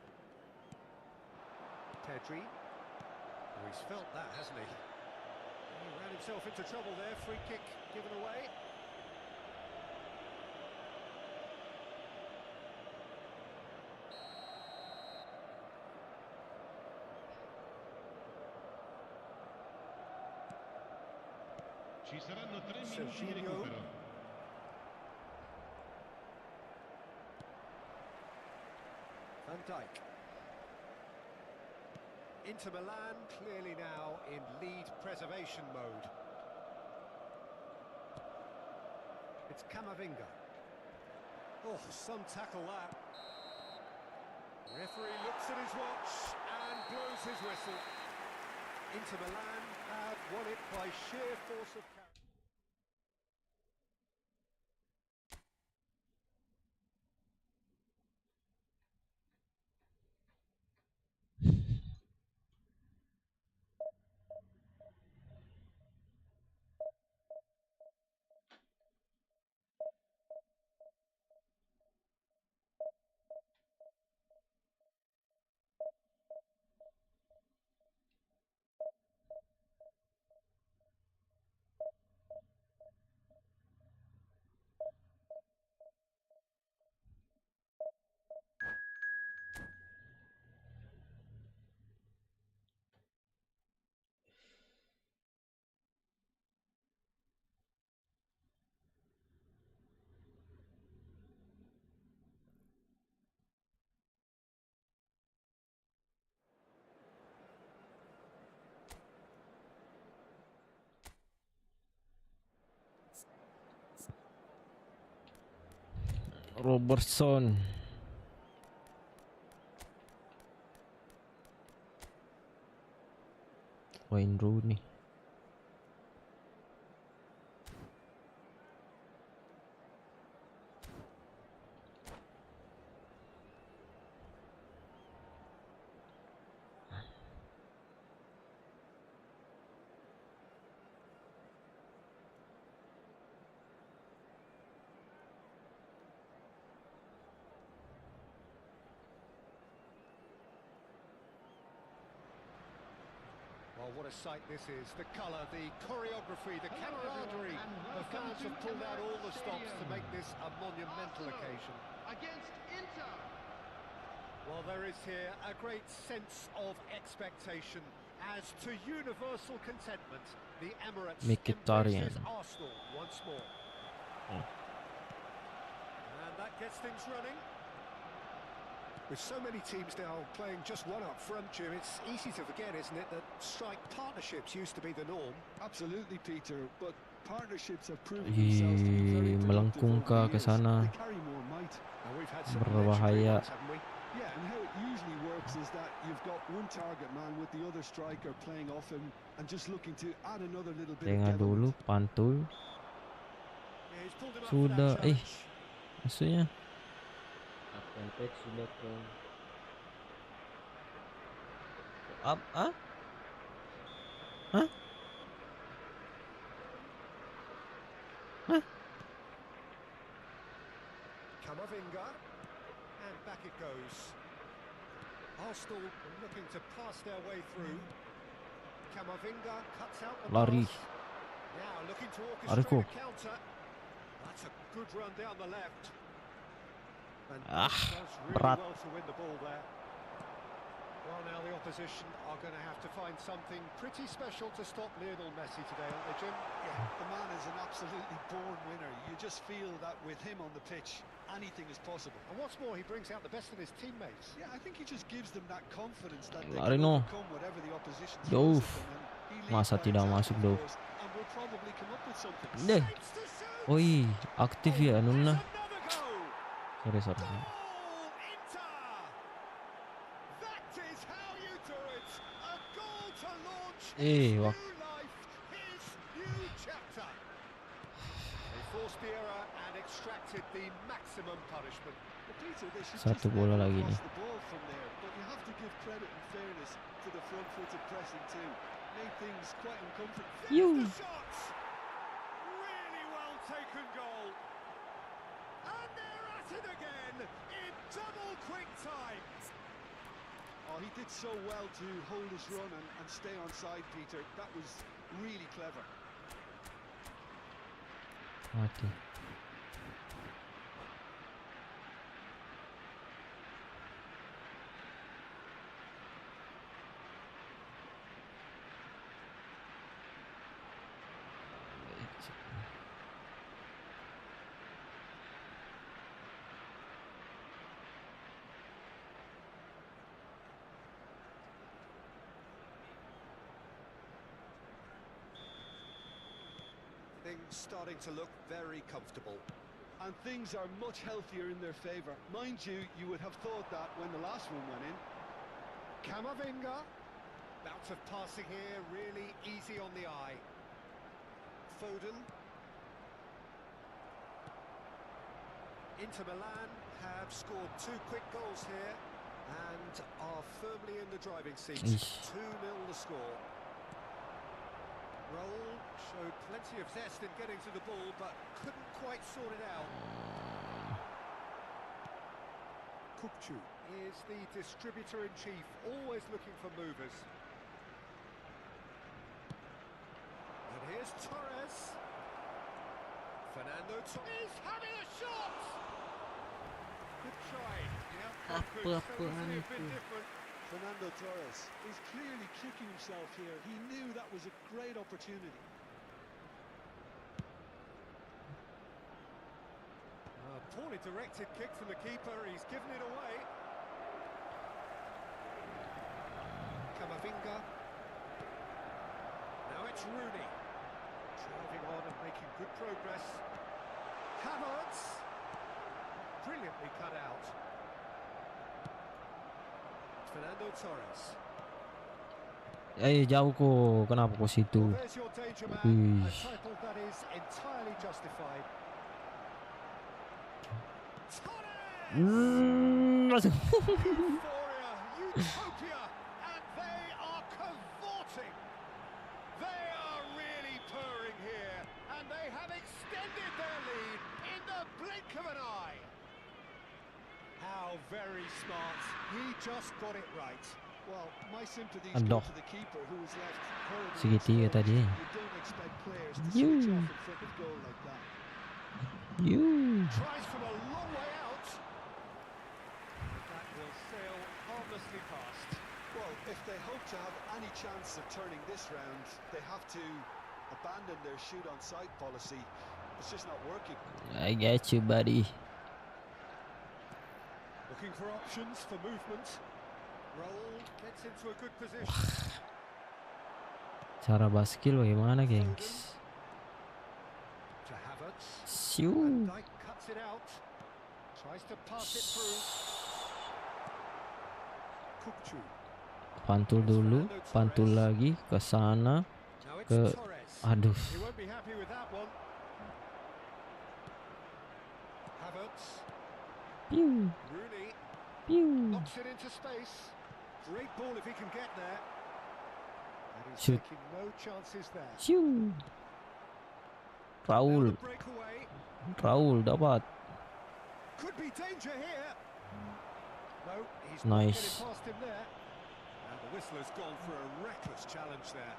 Pedri. Oh, he's felt that, hasn't he? He ran himself into trouble there. Free kick given away. Ci saranno 3 minuti di Serginho. recupero. Van Dijk. Inter Milan clearly now in lead preservation mode. It's Camavinga. Oh, some tackle that. Referee looks at his watch and blows his whistle. Inter Milan have won it by sheer force of character. Robertson. Wayne Rooney. Oh, what a sight this is. The colour, the choreography, the camaraderie. The fans have pulled out all the stops to make this a monumental occasion. Against Inter. Well, there is here a great sense of expectation. As to universal contentment, the Emirates Mkhitaryan. embraces Arsenal once more. And that gets things running. With so many teams now playing just one up front, Jim, it's easy to forget, isn't it, that strike partnerships used to be the norm. Absolutely, Peter, but partnerships have proven themselves to be very melengkung productive ke over the years. sana. They carry more might. Now, we've had some Berbahaya. legendary ones, haven't we? Yeah, and how it usually works is that you've got one target man with the other striker playing off him and just looking to add another little bit Tengah of dulu devilment. Pantul. Yeah, he's pulled him up for Sudah, that challenge. maksudnya advantage sudah ke up, ah? Hah? Hah? Camavinga, and back it goes. Arsenal looking to pass their way through. Camavinga cuts out the Lari. pass. Now looking to Lariku. orchestrate a counter. That's a good run down the left. And Ah, does really berat. well to win the ball there. Well, now the opposition are going to have to find something pretty special to stop Lionel Messi today, aren't they, Jim? Yeah, the man is an absolutely born winner. You just feel that with him on the pitch, anything is possible. And what's more, he brings out the best in his teammates. Yeah, I think he just gives them that confidence that they Lari can no. overcome whatever the opposition Jauh. throws at them. And he Masa leads by tidak example, masuk, of Dov? course, and will probably come up with something. Deh. Shapes to shoot. Oi, aktif ya There's Nuna. another goal. Sorry. Goal, Inter! That is how you do it. A goal to launch his new life, his new chapter. They forced the error and extracted the maximum punishment. But Peter, they should Satu just bola never lagi have nih. lost the ball from there. But you have to give credit and fairness to the front-footed pressing too. Made things quite uncomfortable. There's the shot. Really well taken goal. And they're at it again in double quick time. Oh, he did so well to hold his run and stay on side, Peter. That was really clever. Mati. Things starting to look very comfortable. And things are much healthier in their favour. Mind you, you would have thought that when the last one went in. Camavinga. Bout of passing here, really easy on the eye. Foden. Inter Milan have scored 2 quick goals here and are firmly in the driving seat. 2-0 the score. Raul showed plenty of zest in getting to the ball, but couldn't quite sort it out. Kupchu is the distributor-in-chief, always looking for movers. And here's Torres. Fernando Torres having a shot! Good try. The outcome could so easily have been different. Fernando Torres is clearly kicking himself here. He knew that was a great opportunity. A poorly directed kick from the keeper. He's given it away. Camavinga. Now it's Rooney. Driving on and making good progress. Havertz. brilliantly cut out. Fernando Torres. Jauh kok. Kenapa kok situ? Well, there's your danger man. A Wih. title that is entirely justified. Masuk. Euphoria, utopia, and they are cavorting. They are really purring here, and they have extended their lead in the blink of an eye. How very smart. He just got it right. Well, my sympathies Aduh. go to the keeper who was left horribly Segitiga exposed. tadi. You don't expect players to You. switch off in front of goal like that. Tries from a long way out. That will sail harmlessly past. Well, if they hope to have any chance of turning this round, they have to abandon their shoot on sight policy. It's just not working. I get you, buddy. Looking for options for movement. Raul gets into a good position. Cara baskil bagaimana, gengs? To Havertz. Siu. Van Dijk cuts it out. Tries to pass it through. Kukcu. Pantul dulu, pantul lagi ke sana. Now it's Ke Torres. aduh. He won't be happy with that one. Havertz. Piu. Rooney Piu. knocks it into space. Great ball if he can get there. And he's Shoot. taking no chances there. Siu. Now Raul. the breakaway. Raul dapat. Could be danger here. No, he's Nice. not getting past him there. And the whistler's gone for a reckless challenge there.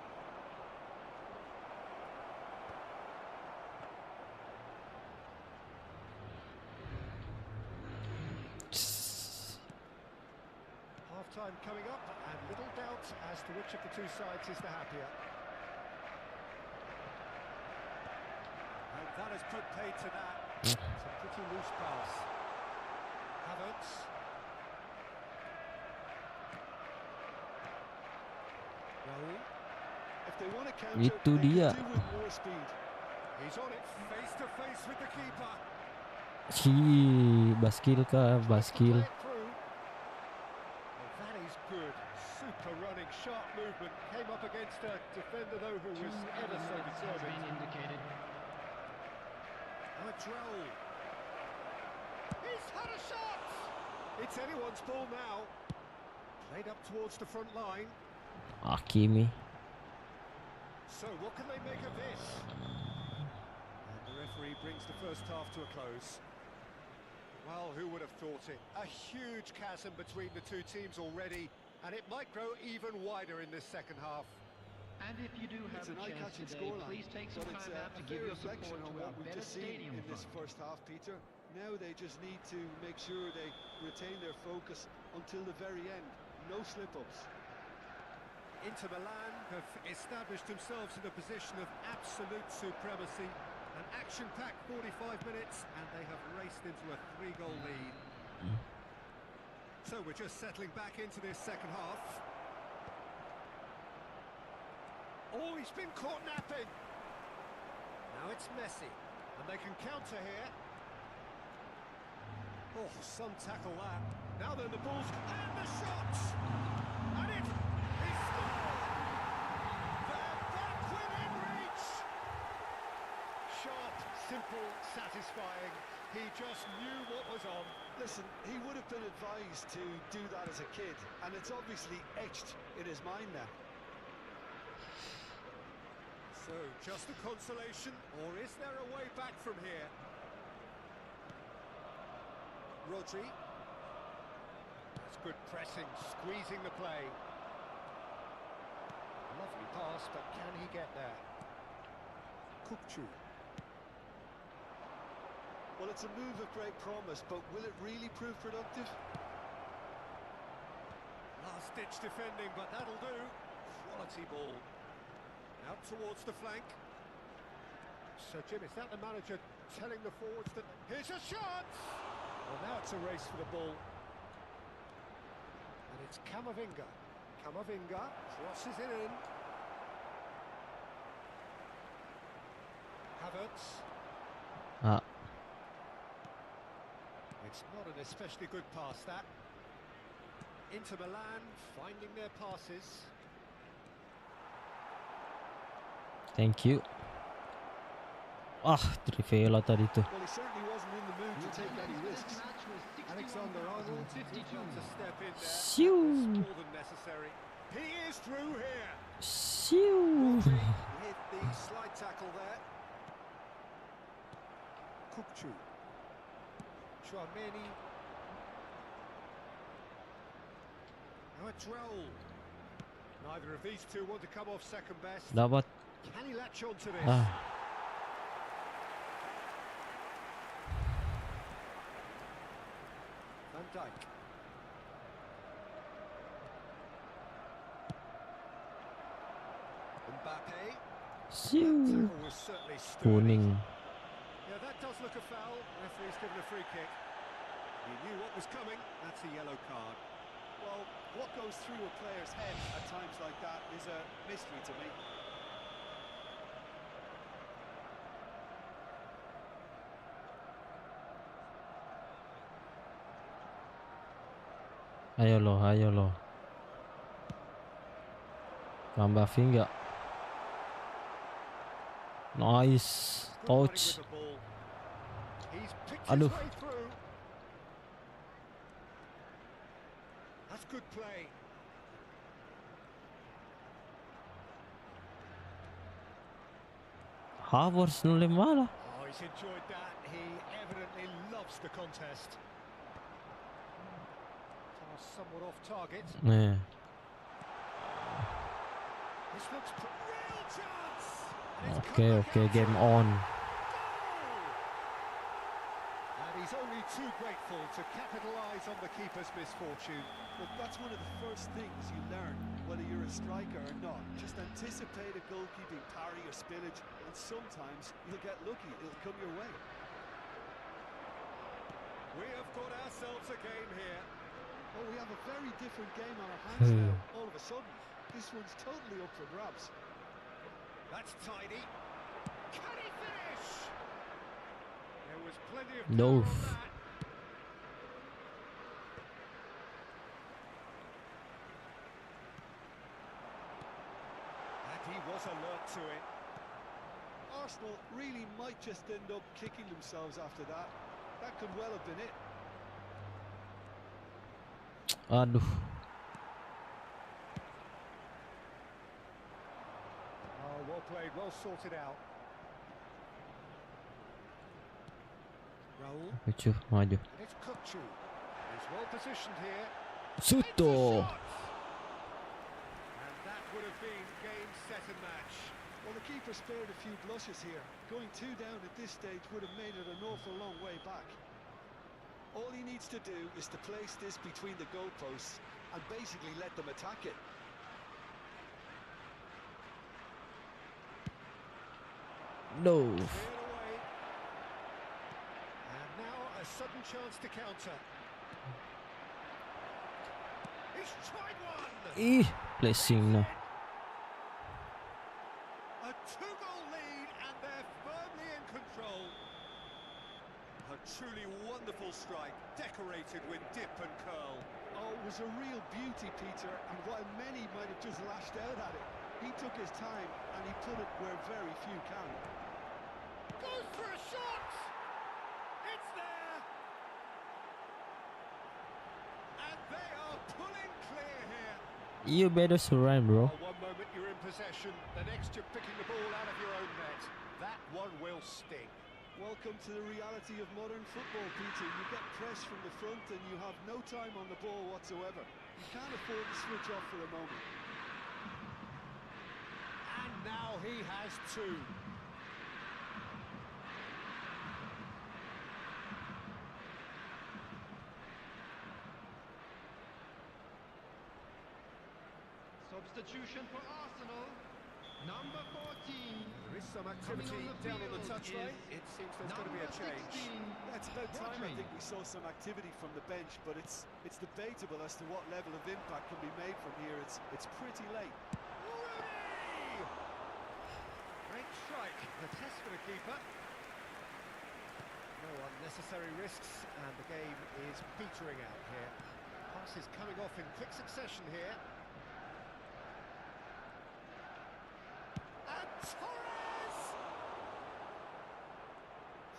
Half-time coming up, and little doubt as to which of the two sides is the happier. And that has put paid to that. It's a pretty loose pass. Havertz. Raul. If they want to counter, Itu they dia. could do with more speed. He's on it face to face with the keeper. Baskil kah? Baskil. Play it through. Oh, that is good. Super running, sharp movement. Came up against a defender though who was ever so determined. Now it's Raul. He's had a shot. It's anyone's ball now. Played up towards the front line. Hakimi. So what can they make of this? And the referee brings the first half to a close. Well, who would have thought it? A huge chasm between the two teams already, and it might grow even wider in this second half. And if you do have It's an a chance eye-catching today, scoreline, please take some but it's time out a to give fair your reflection support on to what a we've better just seen stadium in this fund. first half, Peter. Now they just need to make sure they retain their focus until the very end. No slip-ups. Inter Milan have established themselves in a position of absolute supremacy. An action-packed 45 minutes, and they have raced into a 3-goal lead. So we're just settling back into this second half. Oh, he's been caught napping. Now it's Messi, and they can counter here. Oh, some tackle that. Now then, the ball's and the shots, and it is scored. They're back within reach. Sharp, simple, satisfying. He just knew what was on. Listen, he would have been advised to do that as a kid, and it's obviously etched in his mind now. So, just a consolation, or is there a way back from here? Rodri. That's good pressing, squeezing the play. Lovely pass, but can he get there? Kukcu. Well, it's a move of great promise, but will it really prove productive? Last-ditch defending, but that'll do. Quality ball. Out towards the flank. Sir Jim, is that the manager telling the forwards that... Here's a shot! Well, now it's a race for the ball. And it's Camavinga. Camavinga crosses it in. Havertz. Ah, It's not an especially good pass, that. Inter Milan finding their passes. Thank you. Ah, trivela tadi tuh. Well, he certainly wasn't in the mood to take any risks. Alexander-Arnold to step in there. Shoo. That was more than necessary. He is through here. Shoo. With the slide tackle there. Kukcu. Chouameni. Now it's Raul. Neither of these two want to come off second best. Dapat. Can he latch on to this? Ah. Van Dijk. Mbappe. Shoo. Tackle was certainly sturdy. Kuning. Yeah, that does look a foul. Referee's given a free kick. He knew what was coming. That's a yellow card. Well, what goes through a player's head at times like that is a mystery to me. Ayo lo. Tambah finger. Nice. Touch. He's picked Aduh. his way through. That's good play. Havertz nulim malah. Oh, he's enjoyed that. He evidently loves the contest. Somewhat off target. Nih. This looks real chance. And it's Okay, come back okay, out. game on. Goal! And he's only too grateful to capitalise on the keeper's misfortune. Look, that's one of the first things you learn, whether you're a striker or not. Just anticipate a goalkeeping parry or spillage, and sometimes you'll get lucky. It'll come your way. We have got ourselves a game here. Oh, we have a very different game on our hands now. All of a sudden, this one's totally up for grabs. That's tidy. Can he finish? There was plenty of No. power on that. And he was alert to it. Arsenal really might just end up kicking themselves after that. That could well have been it. Aduh. Oh, well played, well sorted out. Raul. Lucu, maju. And it's Kukcu. He's well positioned here. Suto. And that would have been game, set and match. Well, the keeper spared a few blushes here. Going 2 down at this stage would have made it an awful long way back. All he needs to do is to place this between the goalposts and basically let them attack it. No. Cleared away. And now a sudden chance to counter. He's tried one! Ih, placing na. A 2-goal lead and they're firmly in control. A truly wonderful strike, decorated with dip and curl. Oh, it was a real beauty, Peter, and while many might have just lashed out at it, he took his time and he put it where very few can. Goes for a shot! It's there! And they are pulling clear here. You better surround, bro. Well, one moment you're in possession, the next you're picking the ball out of your own net. That one will sting. Welcome to the reality of modern football, Peter. You get pressed from the front and you have no time on the ball whatsoever. You can't afford to switch off for a moment. And now he has two. Substitution for Arsenal, number 14. There is some activity down on the touchline. It seems there's going to be a change. It's about time I think we saw some activity from the bench, but it's debatable as to what level of impact can be made from here. It's pretty late. Rooney! Great strike. The test for the keeper. No unnecessary risks, and the game is petering out here. Passes coming off in quick succession here. And Torres!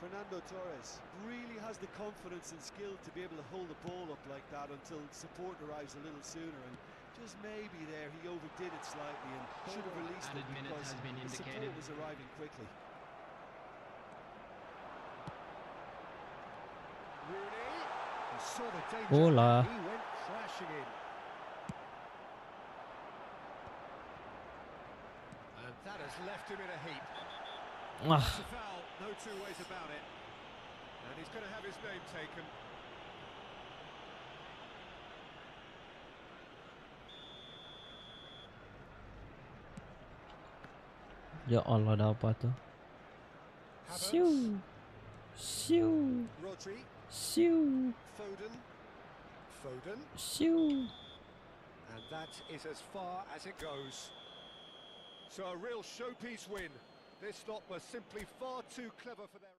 Fernando Torres really has the confidence and skill to be able to hold the ball up like that until support arrives a little sooner, and just maybe there he overdid it slightly and should have released it because the support was arriving quickly. Rooney, he saw the danger. Hola. He went crashing in. And that has left him in a heap. Ah, It's a foul, no two ways about it. And he's going to have his name taken. ya Allah, ada apa tuh? Siu, siu, Rodri, siu, Foden, siu. and that is as far as it goes. So a real showpiece win. This lot was simply far too clever for their...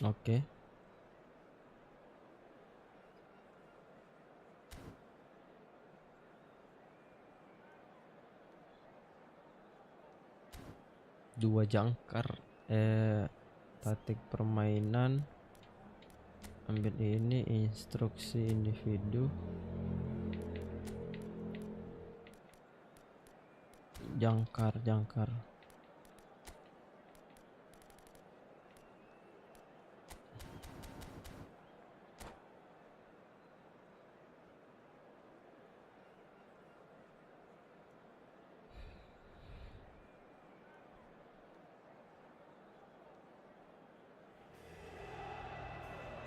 Oke. Dua jangkar. Taktik permainan. Ambil ini, instruksi individu. Jangkar.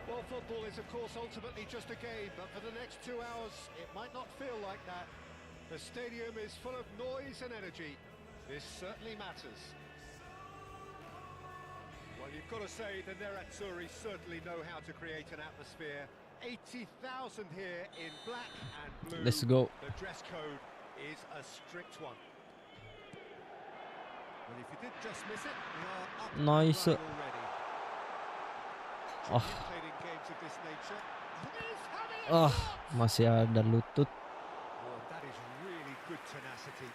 Well, football is, of course, ultimately just a game, but for the next 2 hours, it might not feel like that. The stadium is full of noise and energy. This certainly matters. Well, you've got to say the Nerazzurri certainly know how to create an atmosphere. 80,000 here in black and blue. Let's go. The dress code is a strict one. Well, if you did just miss it, we are up and Nice. running already. Oh. Played in games of this nature. He's having a shot! Masih ada lutut. Oh, that is really good tenacity.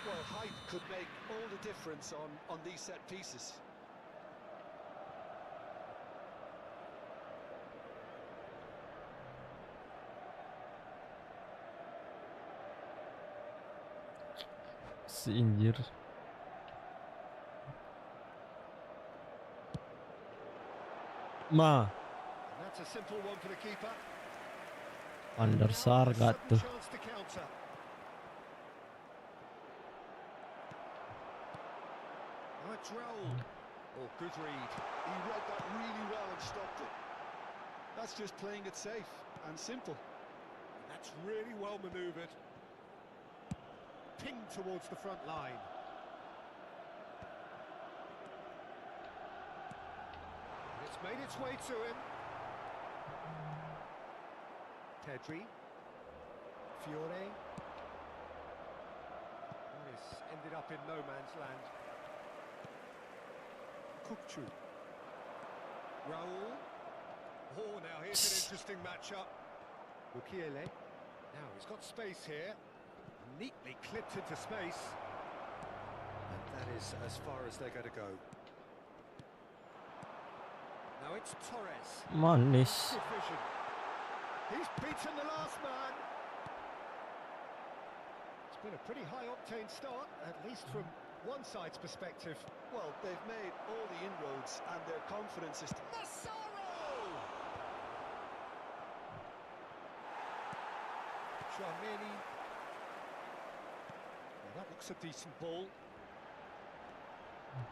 Well, height could make all the difference on these set pieces. Si injir. And that's a simple one for the keeper. Under Sar gak tuh. Chance to counter. Let's roll. Oh, good read. He read that really well and stopped it. That's just playing it safe and simple. That's really well manoeuvred. Pinged towards the front line. It's made its way to him. Pedri. Fiore. This ended up in no man's land. Kukçu. Raul. Oh, now here's an interesting matchup. Mukiele. Now he's got space here. Neatly clipped into space. And that is as far as they're going to go. Now it's Torres. Manis. Good vision. He's beaten the last man. It's been a pretty high-octane start, at least from one side's perspective. Well, they've made all the inroads and their confidence is... Massaro! Tchouaméni. Well, that looks a decent ball.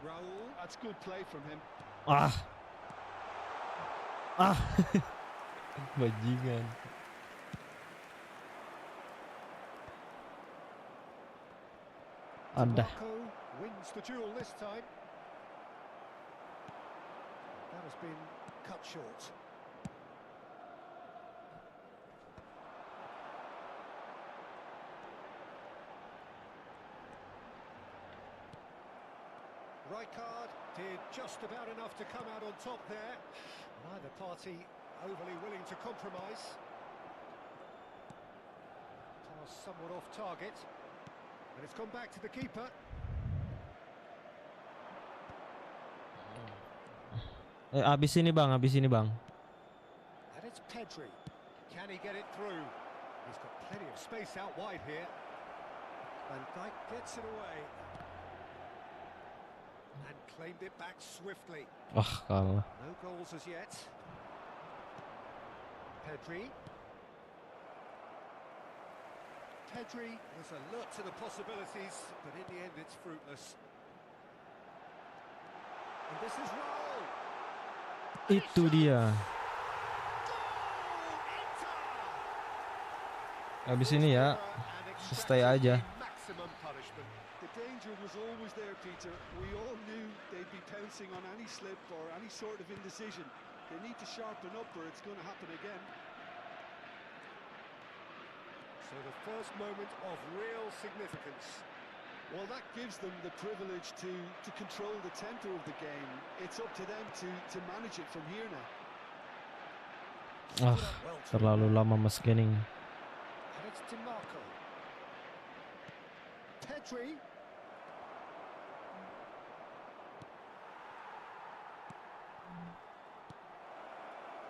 Raul. That's good play from him. Ah. Ah. Bajingan. Ada. Marco wins the duel this time. That has been cut short. Rijkaard did just about enough to come out on top there. Neither party overly willing to compromise. Pass somewhat off target. And it's gone back to the keeper. Abis ini bang, abis ini bang. And it's Pedri. Can he get it through? He's got plenty of space out wide here. Van Dijk gets it away. And claimed it back swiftly. Wah, kalah. No goals as yet. Pedri. Pedri was alert to the possibilities, but in the end it's fruitless. And this is Raul. Itu dia. Habis ini ya, stay aja. The danger was always there, Peter. We all knew they'd be pouncing on any slip or any sort of indecision. They need to sharpen up or it's going to happen again. So the first moment of real significance. Well, that gives them the privilege to control the tempo of the game. It's up to them to manage it from here now. Ah, terlalu lama Mas Gening. And it's DeMarco. Pedri.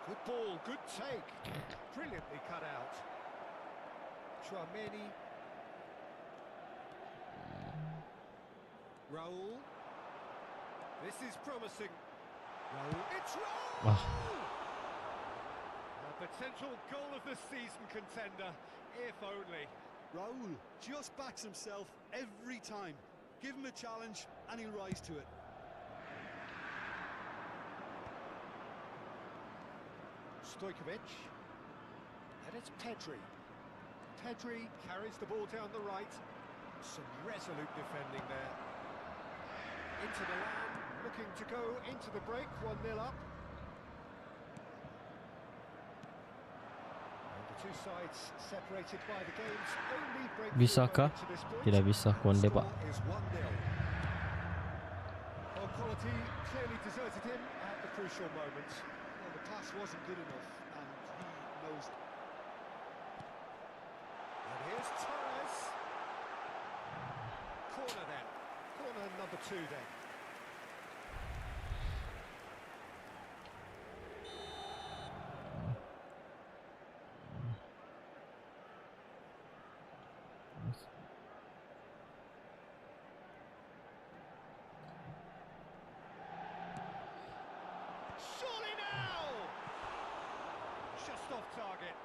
Good ball, good take. Brilliantly cut out. Tchouaméni. Raul. This is promising. Raul. It's Raul! Wah. A potential goal of the season contender, if only. Raul just backs himself every time. Give him a challenge and he'll rise to it. Stojkovic. And it's Pedri. Pedri carries the ball down the right. Some resolute defending there. Into the land, looking to go into the break, 1-0 up. And the two sides separated by the game's only breakthrough Bisakah? moment to this point. Tidak bisa, Konde, Pak. Score is 1-0. Well, quality clearly deserted him at the crucial moment. Well, the pass wasn't good enough and he knows it. And here's Torres. Corner then. Corner number 2 then. Surely now! Just off target.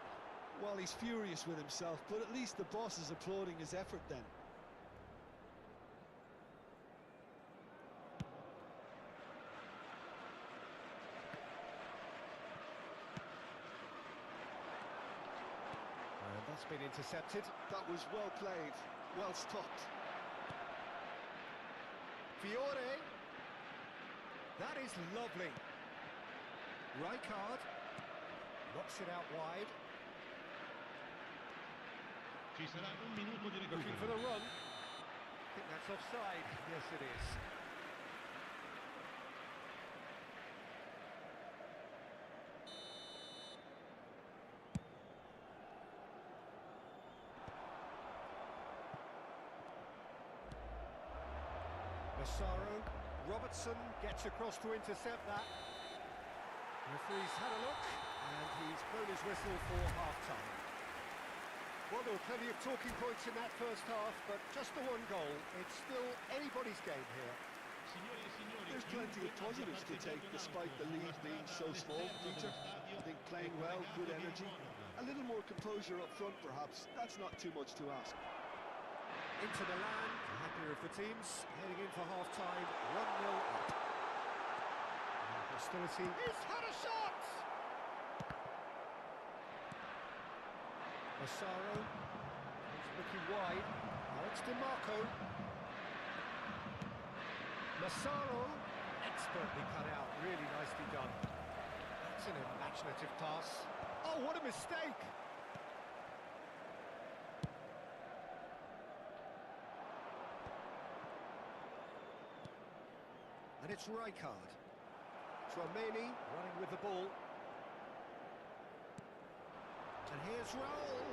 Well, he's furious with himself, but at least the boss is applauding his effort then. And that's been intercepted. That was well played, well stopped. Fiore. That is lovely. Rijkaard knocks it out wide. Looking for the run. I think that's offside. Yes, it is. Massaro, Robertson gets across to intercept that. Referee's had a look, and he's blown his whistle for half-time. Well, there were plenty of talking points in that first half, but just the one goal. It's still anybody's game here. There's plenty of positives to take despite the lead being so small, Peter. I think playing well, good energy, a little more composure up front perhaps. That's not too much to ask. Into the land, the happier of the teams, heading in for half-time, 1-0 up. And hostility. He's had a shot! Massaro, he's looking wide. Now it's DiMarco. Massaro, expertly cut out, really nicely done. That's an imaginative pass. Oh, what a mistake! And it's Rijkaard. Tchouameni running with the ball. And here's Raul.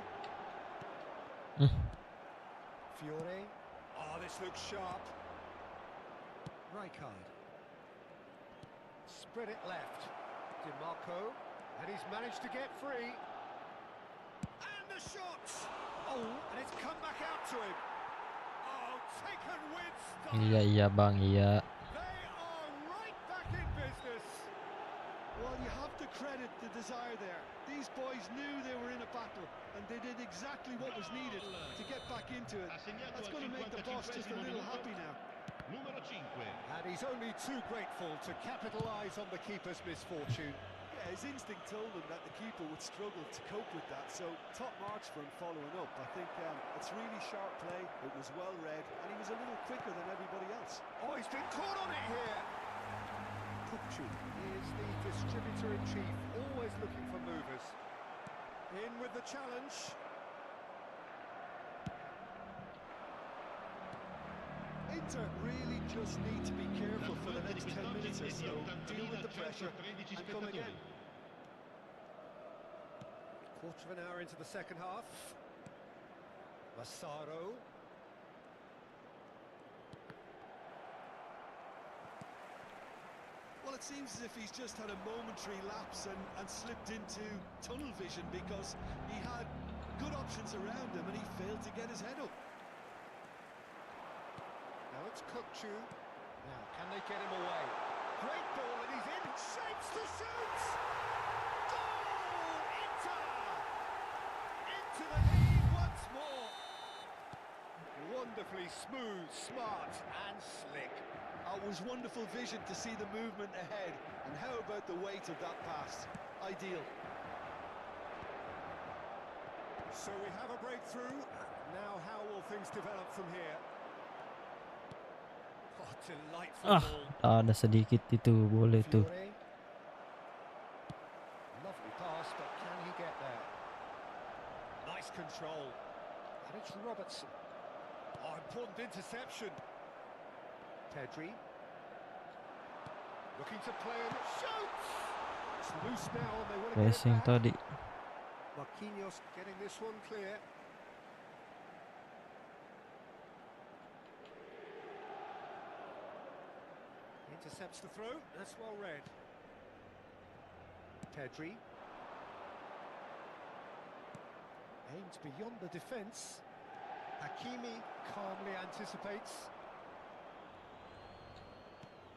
Fiore. Oh, this looks sharp. Rijkaard. Spread it left. DiMarco. And he's managed to get free. And the shot! Oh, and it's come back out to him. Oh, taken with style. Iya bang, iya. They are right back in business. Well, you have to credit the desire there. These boys knew they were in a battle, and they did exactly what was needed to get back into it. That's going to make the boss just a little happy now. And he's only too grateful to capitalise on the keeper's misfortune. Yeah, his instinct told him that the keeper would struggle to cope with that, so top marks for him following up. I think it's really sharp play, it was well read, and he was a little quicker than everybody else. Oh, he's been caught on it here! Kupchu is the distributor-in-chief, always looking for movers. In with the challenge. Inter really just need to be careful for the next 10 minutes or so, deal with the pressure and come again. Quarter of an hour into the second half. Massaro. Well, it seems as if he's just had a momentary lapse and slipped into tunnel vision because he had good options around him and he failed to get his head up. Now it's Kupchu. Now, can they get him away? Great ball, and he's in. Shapes to shoot! Goal! Inter! Into the lead once more. Wonderfully smooth, smart, and slick. It was wonderful vision to see the movement ahead. And how about the weight of that pass? Ideal. So we have a breakthrough. Now how will things develop from here? Oh, delightful ball. Ada sedikit itu, boleh tuh. Fiore. Lovely pass, but can he get there? Nice control. And it's Robertson. Oh, important interception. Pedri. Looking to play and shoots! It's loose now and they want to get it Racing back. tadi. Marquinhos getting this one clear. Intercepts the throw, that's well read. Pedri. Aims beyond the defence. Hakimi calmly anticipates.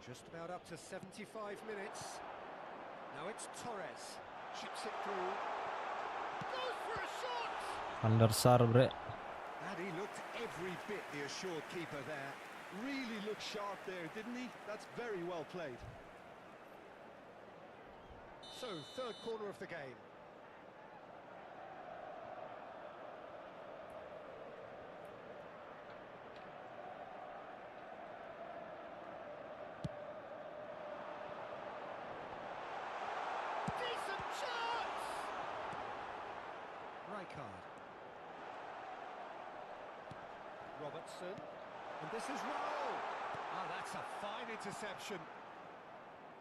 Just about up to 75 minutes. Now it's Torres. Chips it through. Goes for a shot! Van der Sar, bre. And he looked every bit the assured keeper there. Really looked sharp there, didn't he? That's very well played. So, third corner of the game. Decent chance! Rijkaard. Robertson. And this is Raul. Oh, that's a fine interception.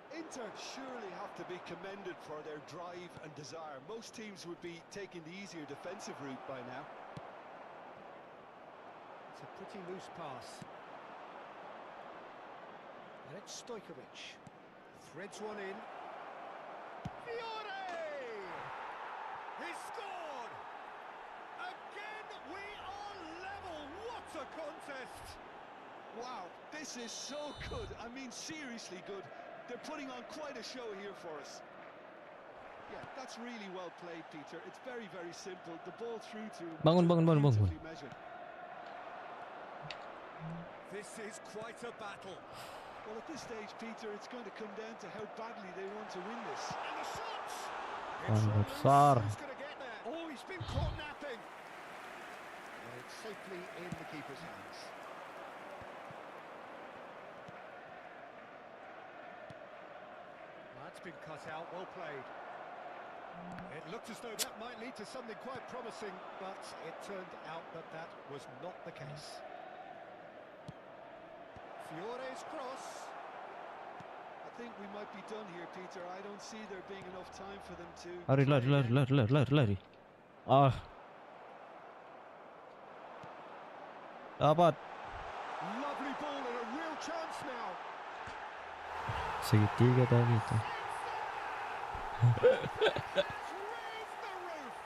Inter surely have to be commended for their drive and desire. Most teams would be taking the easier defensive route by now. It's a pretty loose pass. Stojkovic threads one in. Fiore! He scored! Again, we are level. What a contest! Wow, this is so good. I mean, seriously good. They're putting on quite a show here for us. Yeah, that's really well played, Peter. It's very, very simple. The ball through to Bangun. beautifully measured. This is quite a battle. Well, at this stage, Peter, it's going to come down to how badly they want to win this. And the shots! One It's besar. Who's going to get there? Oh, he's been caught napping. And it's safely in the keeper's hands. That's been cut out, well played. It looked as though that might lead to something quite promising, but it turned out that that was not the case. Fiore's cross. I think we might be done here, Peter. I don't see there being enough time for them to... Lari. Ah. Dapat. Lovely ball and a real chance now. Segitiga tadi itu. Raise the roof.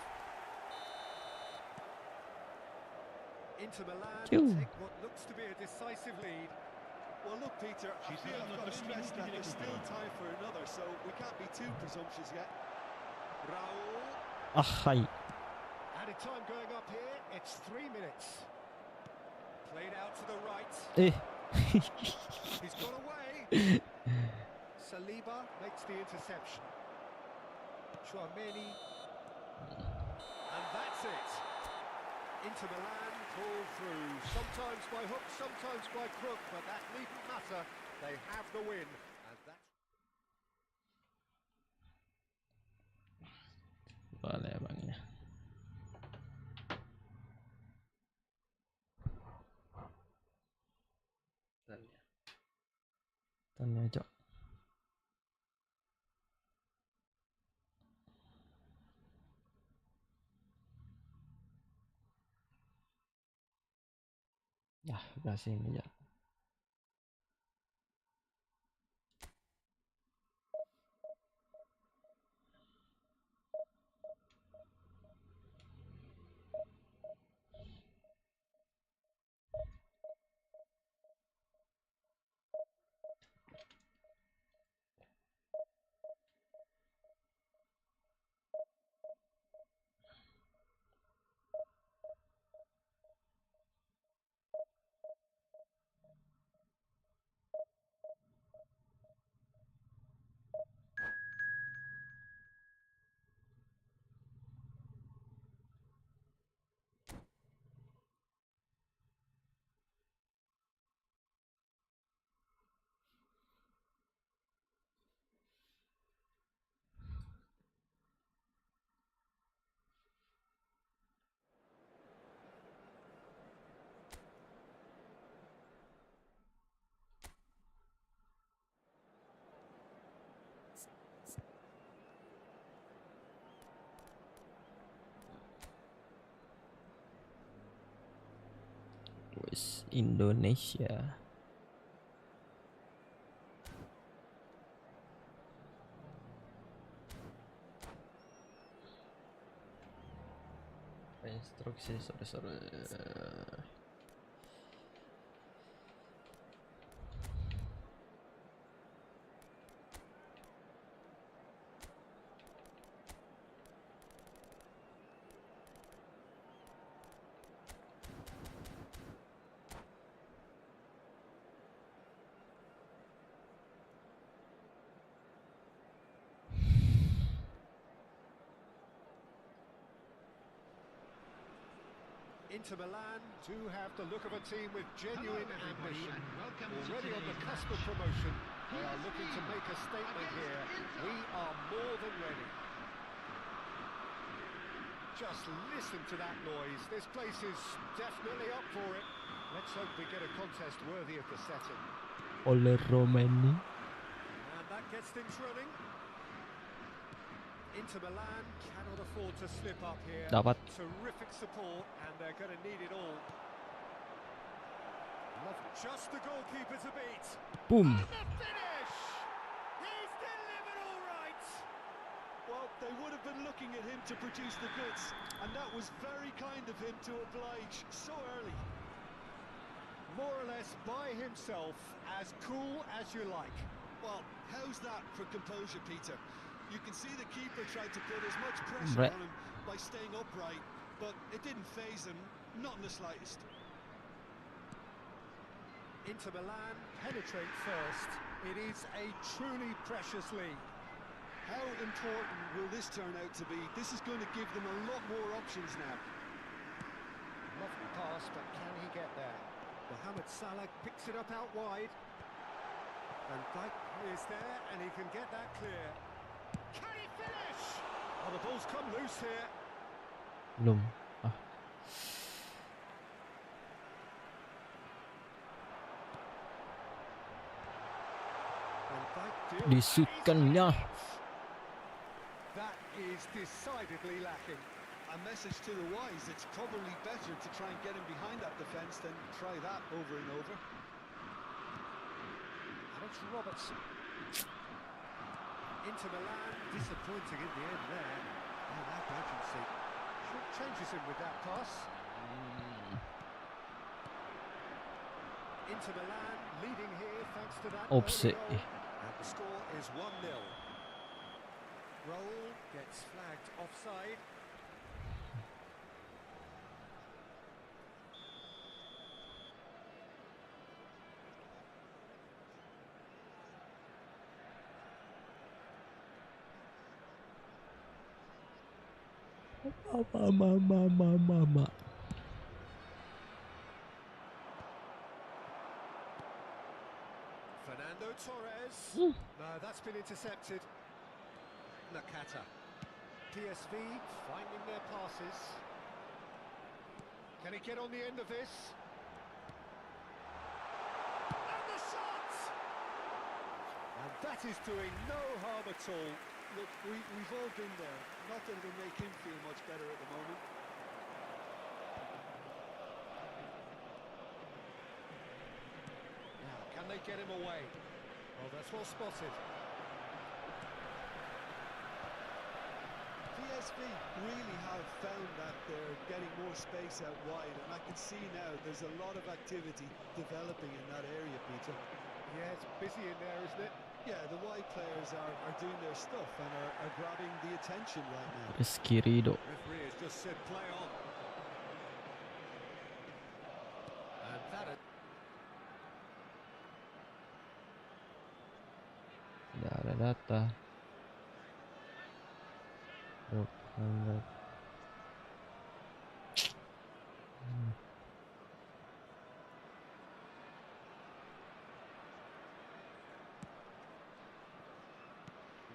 Inter Milan take what looks to be a decisive lead. Well, look, Peter, I feel I've got to stress that there's still time for another, so we can't be too presumptuous yet. Raul. Ahai. Added time going up here, it's 3 minutes. Played out to the right. He's got away. Saliba makes the interception. Chouameni. And that's it. Inter Milan pull through. Sometimes by hook, sometimes by crook, but that needn't matter. They have the win. And that... Boleh bang ya. Tanya cok. Ya, kasih ini ya. West Indonesia. Instruksi sorry. Inter Milan do have the look of a team with genuine ambition. Already on the cusp of promotion, they are looking to make a statement here. We are more than ready. Just listen to that noise. This place is definitely up for it. Let's hope we get a contest worthy of the setting. Oleh Romani. And that gets things running. Inter Milan cannot afford to slip up here. Dapat. Terrific support, and they're going to need it all. Just the goalkeeper to beat. Boom. And the finish! He's delivered all right. Well, they would have been looking at him to produce the goods, and that was very kind of him to oblige so early. More or less by himself, as cool as you like. Well, how's that for composure, Peter? You can see the keeper tried to put as much pressure on him by staying upright, but it didn't faze him, not in the slightest. Inter Milan penetrate first. It is a truly precious lead. How important will this turn out to be? This is going to give them a lot more options now. Lovely pass, but can he get there? Mohamed Salah picks it up out wide. And Dijk is there, and he can get that clear. Can he finish? Oh, the ball's come loose here. Belum. Disutkannya. That is decidedly lacking. A message to the wise, it's probably better to try and get him behind that defence than try that over and over. And it's Robertson. Inter Milan, disappointing in the end there. Oh, that urgency. Short changes him with that pass. Inter Milan leading here thanks to that Offside. early goal. And the score is 1-0. Raul gets flagged offside. Mama. Fernando Torres. No, that's been intercepted. Nakata. PSV finding their passes. Can he get on the end of this? And the shot! And that is doing no harm at all. Look, we've all been there. Not that it'll make him feel much better at the moment. Now, can they get him away? Oh, that's well spotted. PSV really have found that they're getting more space out wide, and I can see now there's a lot of activity developing in that area, Peter. Yeah, it's busy in there, isn't it? Yeah, the wide players are doing their stuff and are grabbing the attention right now. Esquirido. Referee has just said play on. And that Tidak ada data.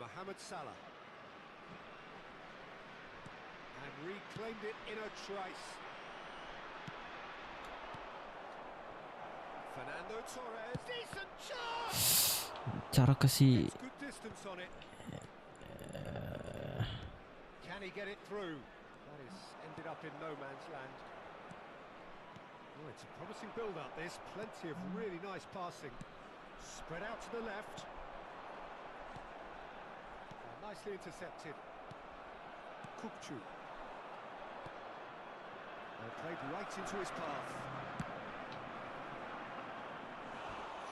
Mohamed Salah. And reclaimed it in a trice. Fernando Torres. Decent chance! Cara kasih. Gets good distance on it. Can he get it through? That is ended up in no man's land. Oh, it's a promising build-up, this. Plenty of really nice passing. Spread out to the left. Nicely intercepted. Kukçu. Played right into his path.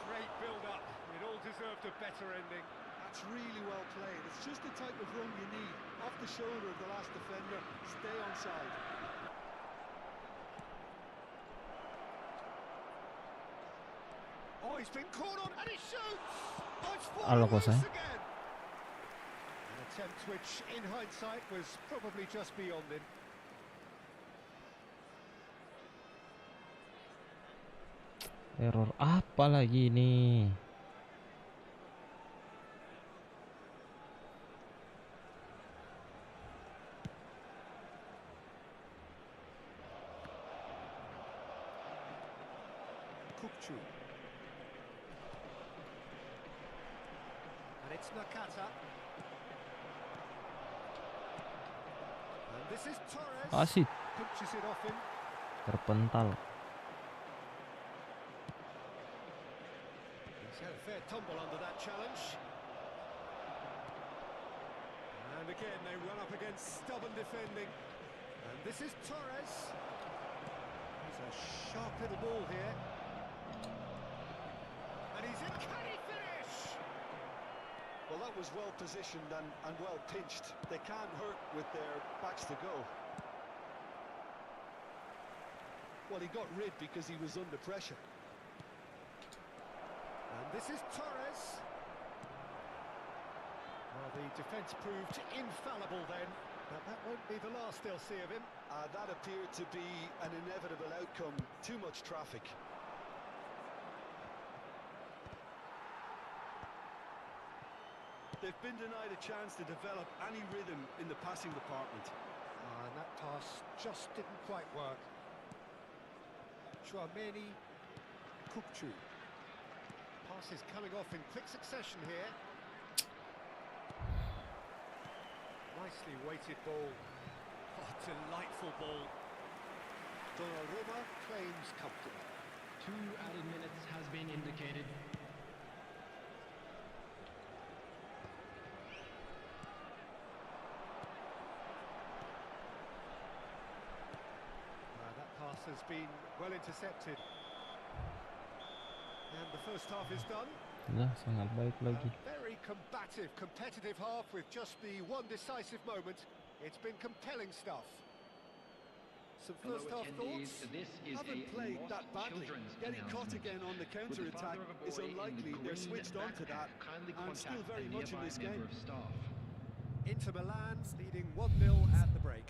Great build-up. It all deserved a better ending. That's really well played. It's just the type of run you need. Off the shoulder of the last defender. Stay onside. Oh, he's been caught on and he shoots! Oh, it's Halo, falling Kosai. loose again. An attempt which, in hindsight, was probably just beyond him. Error apa lagi nih? Kukçu. And it's Nakata. And this is Torres. Asik. Pinches it off him. Terpental. He's had a fair tumble under that challenge. And again, they run up against stubborn defending. And this is Torres. He's a sharp little ball here. And he's in. Can he finish? Well, that was well positioned and well pinched. They can't hurt with their backs to go. Well, he got rid because he was under pressure. And this is Torres. Well, the defence proved infallible then, but that won't be the last they'll see of him. That appeared to be an inevitable outcome. Too much traffic. They've been denied a chance to develop any rhythm in the passing department. And that pass just didn't quite work. Chouameni, Kupchu. Pass is coming off in quick succession here. Nicely weighted ball. Oh, delightful ball. Donnarumma claims comfortable. 2 added minutes has been indicated. That pass has been well intercepted. And the first half is done. Lah, sangat baik lagi. A very combative, competitive half with just the one decisive moment. It's been compelling stuff. Some first half thoughts. Haven't played that badly. Getting caught again on the counter-attack is unlikely. They're switched on to that and still very much in this game. Inter Milan leading 1-0 at the break.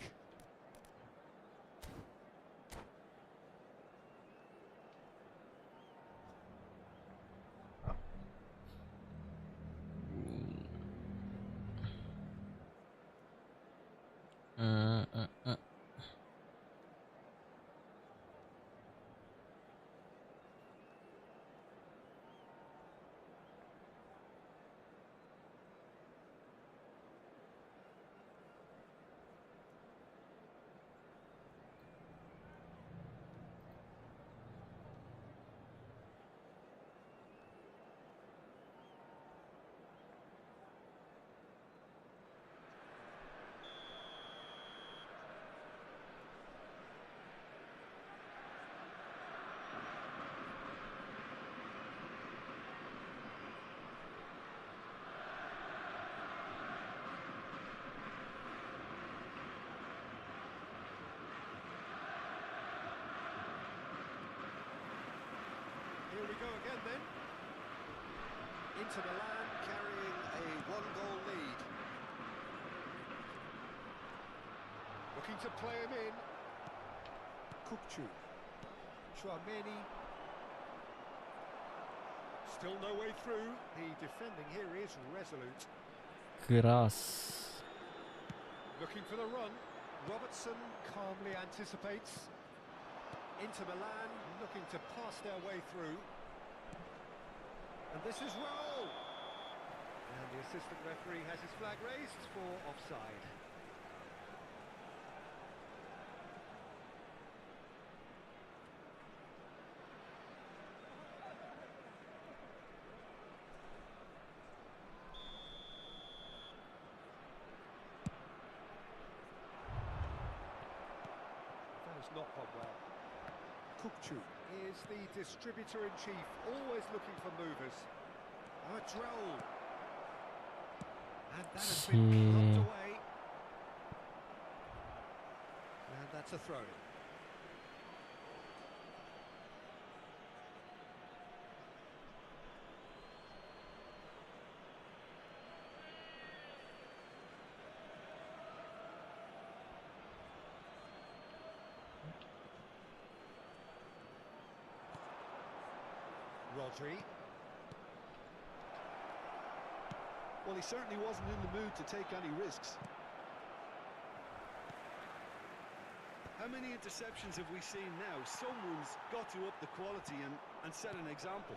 Here we go again then. Inter Milan carrying a 1-goal lead. Looking to play him in. Kupchu. Chouameni. Still no way through. The defending here is resolute. Keras. Looking for the run. Robertson calmly anticipates. Inter Milan looking to pass their way through. And this is Raul. And the assistant referee has his flag raised for offside. That has not gone well. Kupchu is the distributor-in-chief, always looking for movers. Raul. And that has been knocked away. And that's a throw. Rodri. Well, he certainly wasn't in the mood to take any risks. How many interceptions have we seen now? Someone's got to up the quality and set an example.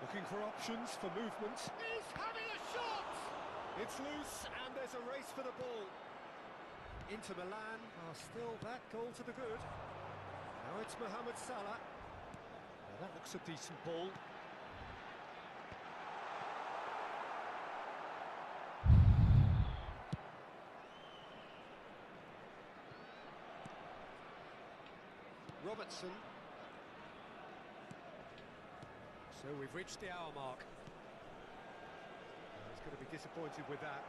Looking for options for movement. He's having a shot! It's loose and there's a race for the ball. Inter Milan are still that goal to the good. Now it's Mohamed Salah. Now that looks a decent ball. Robertson. So we've reached the hour mark. He's going to be disappointed with that.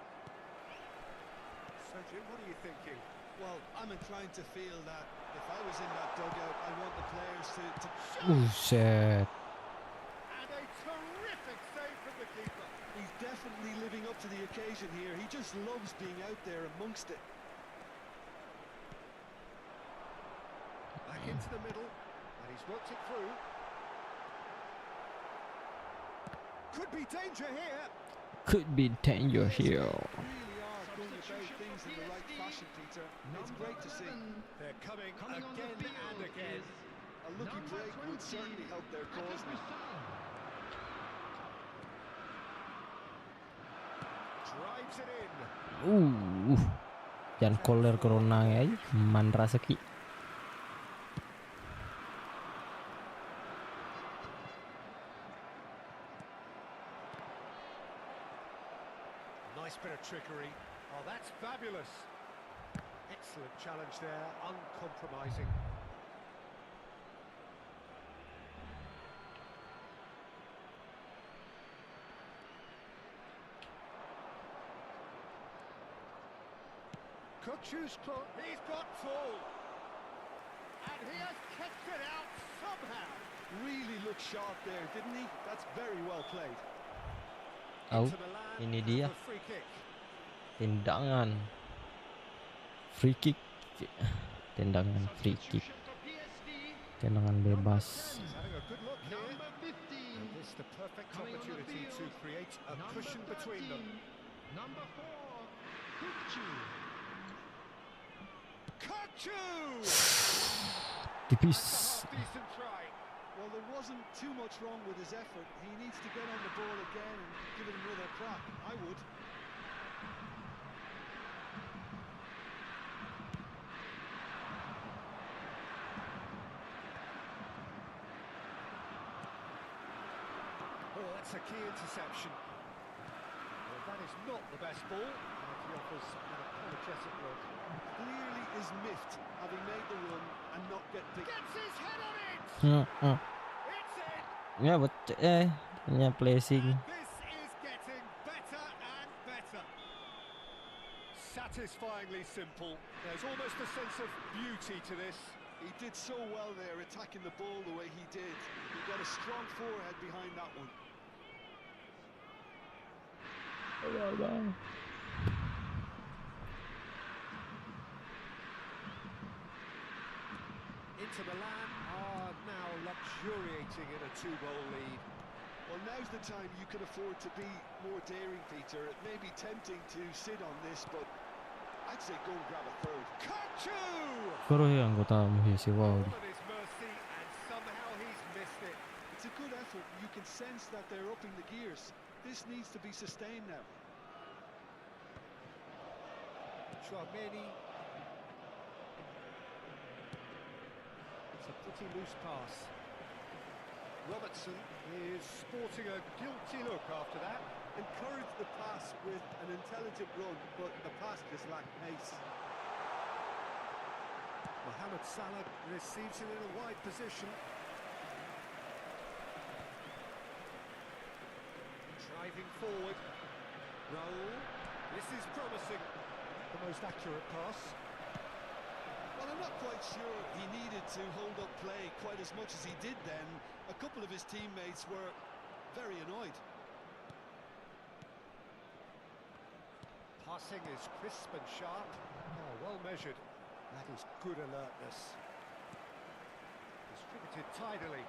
So Jim, what are you thinking? Well, I'm inclined to feel that if I was in that dugout, I want the players to Buset. And a terrific save from the keeper. He's definitely living up to the occasion here. He just loves being out there amongst it. Back into the middle, and he's worked it through. Could be danger here. Could be danger here. Really are going about things in the right fashion, Peter. It's great to see. They're coming on the again field and again. is A lucky number break would 20, certainly help their cause now. Drives it in. Jangan koler corona ya, mandra seki. Nice bit of trickery. Oh, that's fabulous. Excellent challenge there, uncompromising. Kukçu's close. He's got tall. And he has kicked it out somehow. Really looked sharp there, didn't he? That's very well played. Oh, Into Milan ini and dia the free kick. tendangan free kick, tendangan free kick, tendangan bebas. He's having a good look here. Number 15. And this is the perfect Coming on the opportunity to field, create a cushion between them. Number 4, Kukçu. Kukçu! Tipis. That's a half-decent try. Well, there wasn't too much wrong with his effort. He needs to get on the ball again and give it another crack. I would. Oh, that's a key interception. Well, that is not the best ball. And he offers an apologetic look. Clearly is miffed, having made the run and not get picked. Gets his head on it! Hmm. It's in! Ya betul hanya placing. And this is getting better and better. Satisfyingly simple. There's almost a sense of beauty to this. He did so well there, attacking the ball the way he did. He got a strong forehead behind that one. Inter Milan are now luxuriating in a 2-goal lead. Well, now's the time you can afford to be more daring, Peter. It may be tempting to sit on this, but I'd say go and grab a third. Kukçu! Korohe anggota muhisi wow. All at his mercy, and somehow he's missed it. It's a good effort. You can sense that they're upping the gears. This needs to be sustained now. Chouameni. It's a pretty loose pass. Robertson is sporting a guilty look after that. Encourage the pass with an intelligent run, but the pass just lacked pace. Mohamed Salah receives it in a wide position. Driving forward. Raul. This is promising. The most accurate pass. Well, I'm not quite sure he needed to hold up play quite as much as he did then. A couple of his teammates were very annoyed. Passing is crisp and sharp. Oh, well measured. That is good alertness. Distributed tidily.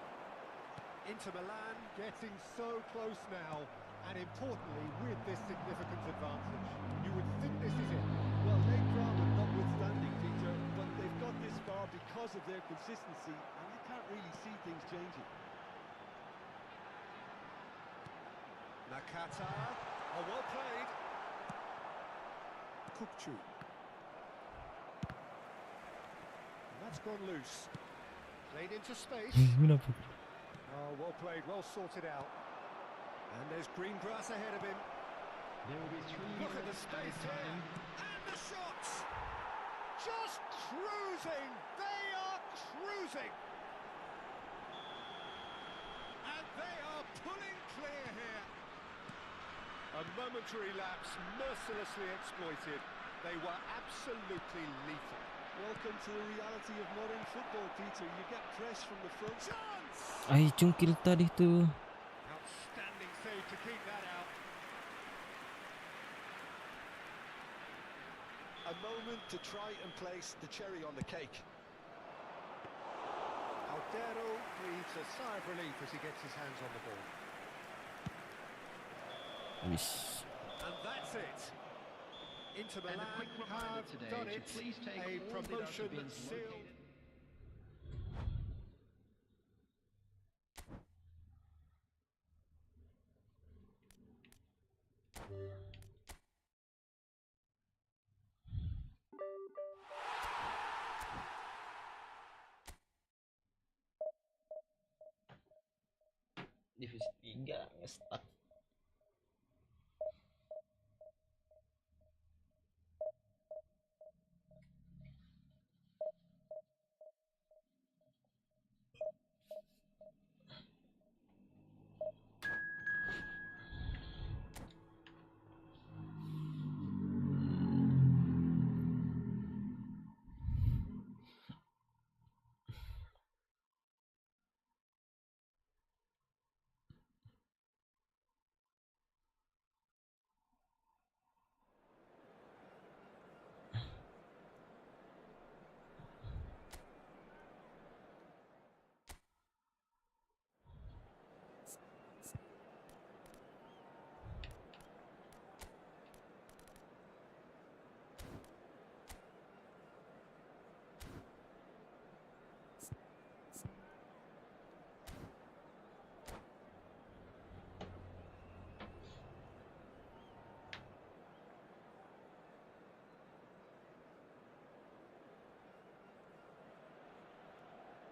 Inter Milan getting so close now, and importantly with this significant advantage. You would think this is it. Well, late drama notwithstanding, Peter, but they've got this far because of their consistency, and you can't really see things changing. Nakata. Oh, well played. Kukçu. And that's gone loose. Played into space. Kenapa? Oh, well played, well sorted out. And there's green grass ahead of him. There will be 3 Look at the minutes space added here. time. And the shots! Just cruising! They are cruising! Pulling clear here. A momentary lapse mercilessly exploited. They were absolutely lethal. Welcome to the reality of modern football, Peter. You get press from the front. Chance! Ay, cungkil tadi tuh. Outstanding save to keep that out. A moment to try and place the cherry on the cake. Altero breathes a sigh of relief as he gets his hands on the ball. Wish. And that's it. Inter And a Milan quick reminder have today done to it. please take A all promotion deductible bins sealed. located. Divisi 3 nge-stuck.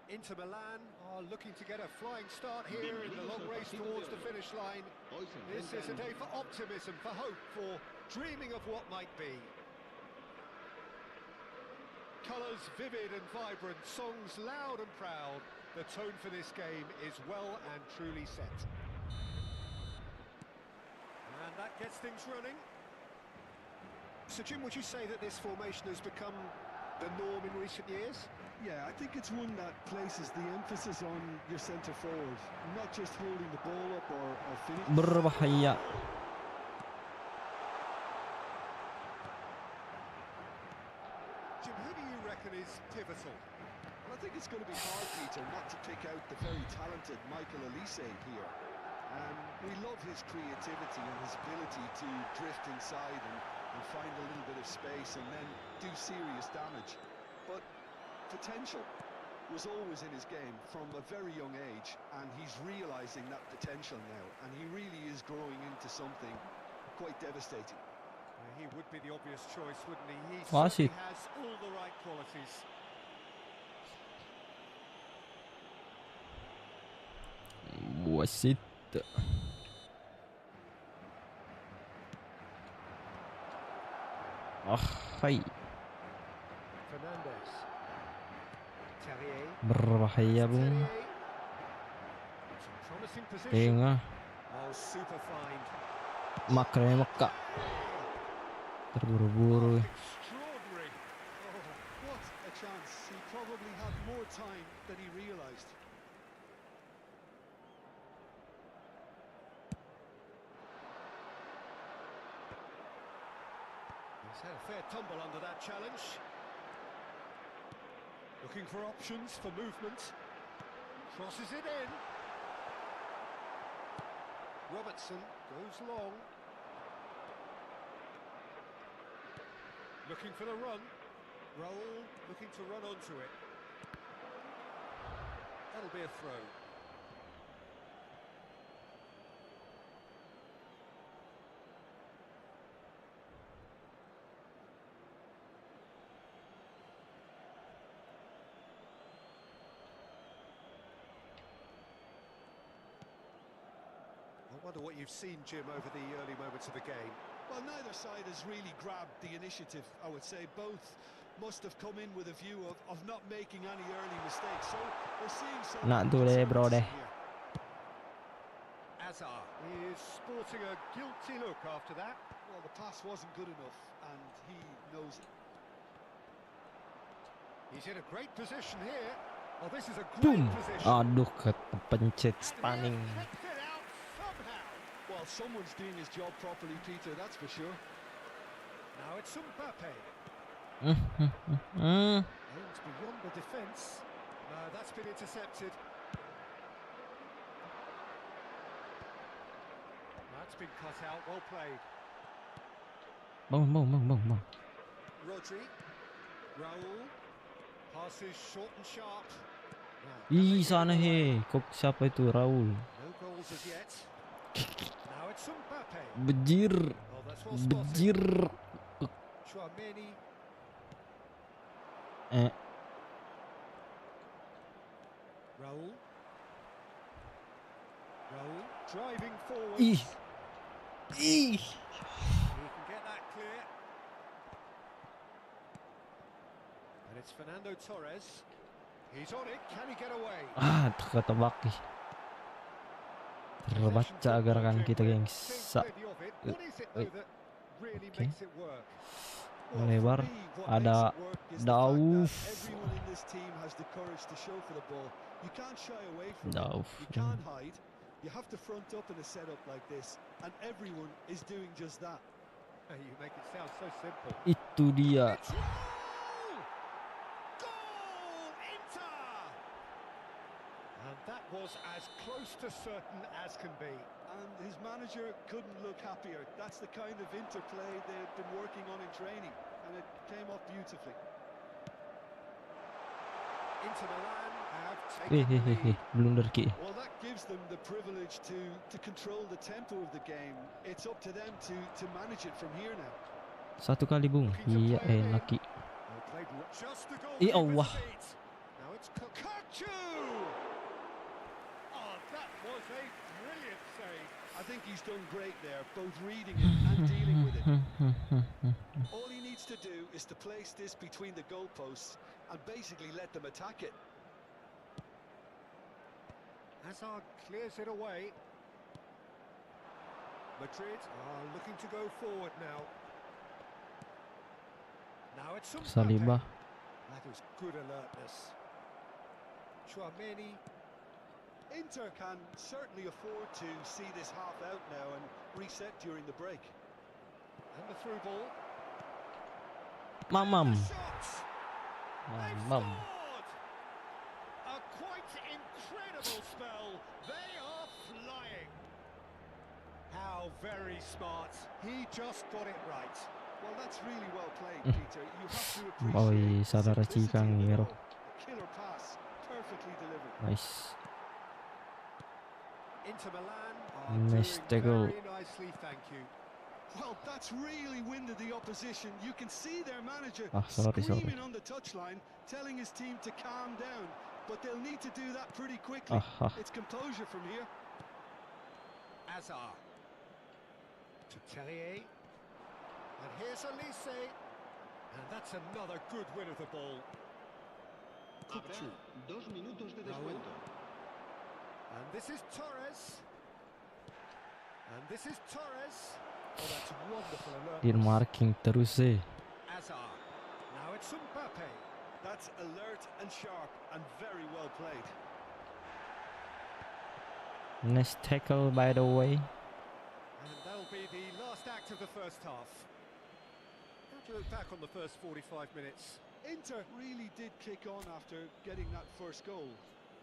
Inter Milan are looking to get a flying start here in the long race towards the finish line. This is a day for optimism, for hope, for dreaming of what might be. Colours vivid and vibrant, songs loud and proud. The tone for this game is well and truly set. And that gets things running. So Jim, would you say that this formation has become the norm in recent years? Yeah, I think it's one that places the emphasis on your centre forward, not just holding the ball up or finishing. Berbahaya. Jim, who do you reckon is pivotal? Well, I think it's going to be hard, Peter, not to pick out the very talented Michael Elise here. We love his creativity and his ability to drift inside and find a little bit of space and then do serious damage. But potential was always in his game from a very young age, and he's realising that potential now, and he really is growing into something quite devastating. He would be the obvious choice, wouldn't he? He Wasit. certainly has all the right qualities. Wasit. Ah, hai. Fernandez. Terrier. Berbahaya, Bung. Terrier. Some promising position. Tengah. Oh, super fine. Makanya Mekah. Terburu-buru. Extraordinary. Oh, what a chance. He probably had more time than he realised. He's had a fair tumble under that challenge. Looking for options, for movement. Crosses it in. Robertson goes long. Looking for the run. Raul looking to run onto it. That'll be a throw. I wonder what you've seen, Jim, over the early moments of the game. Well, neither side has really grabbed the initiative, I would say. Both must have come in with a view of not making any early mistakes. So we're seeing some... Nak tu deh, bro deh. As Hazard is sporting a guilty look after that. Well, the pass wasn't good enough, and he knows it. He's in a great position here. Oh, this is a great Boom. position. Aduh, kepencet And stunning. he has kicked it out somehow. Well, someone's doing his job properly, Peter, that's for sure. Now it's Mbappe. Mm. Aims beyond the defence. No, that's been intercepted. That's been cut out. Well played. Bang. Rodri. Raul. Passes short and sharp. Ih, sana he. Siapa itu? Raul. No goals as yet. Now it's Mbappe. Bejir. Oh, that's well spotted. Bejir. Chouameni. Raul. Raul driving forward. Ih. He can get that clear. And it's Fernando Torres. He's on it. Can he get away? Ah, ketebak ih. Terbaca gerakan kita, gengs. Think plenty of it. What is it though that really Okay. makes it work? Melebar. For me, what Ada makes it work is the fact Dauf. that everyone in this team has the courage to show for the ball. You can't shy away from Dauf. it. You can't hide. You have to front up in a setup like this, and everyone is doing just that. You make it sound so simple. Itu dia. It's Raul! Goal! Inter! And that was as close to certain as can be. And his manager couldn't look happier. That's the kind of interplay they've been working on in training, and it came off beautifully. Inter Milan have taken the Hehehe, lead. blunder ki. Well, that gives them the privilege to control the tempo of the game. It's up to them to manage it from here now. Satu kali, Bung. Iya, enak ki. Well played, just the Ya goalkeeper's Allah. beat. Now it's Kachu! Oh, that was a brilliant save. I think he's done great there, both reading it and dealing with it. All he needs to do is to place this between the goalposts and basically let them attack it. Hazard clears it away. Madrid are looking to go forward now. Now it's Saliba. That was good alertness. Chouameni. Inter can certainly afford to see this half out now and reset during the break. And the through ball. Mamam. Shot! They've Mamam. scored! A quite incredible spell. They are flying. How very smart. He just got it right. Well, that's really well played, Peter. You have to appreciate Oi, the saudara simplicity Cikang of it Nero. all. A killer pass, perfectly delivered. Nice. Inter Milan are Nice doing tackle. very nicely, thank you. Well, that's really winded the opposition. You can see their manager Sorry. screaming on the touchline, telling his team to calm down. But they'll need to do that pretty quickly. Aha. It's composure from here. Hazard. To Terrier. And here's Elise. And that's another good win of the ball. Habrá 2 minutos de descuento. And this is Torres. And this is Torres. Oh, that's wonderful Dia alertness. marking terus eh. Hazard. Now it's Mbappe. That's alert and sharp and very well played. Nice tackle, by the way. And that'll be the last act of the first half. How do you look back on the first 45 minutes? Inter really did kick on after getting that first goal.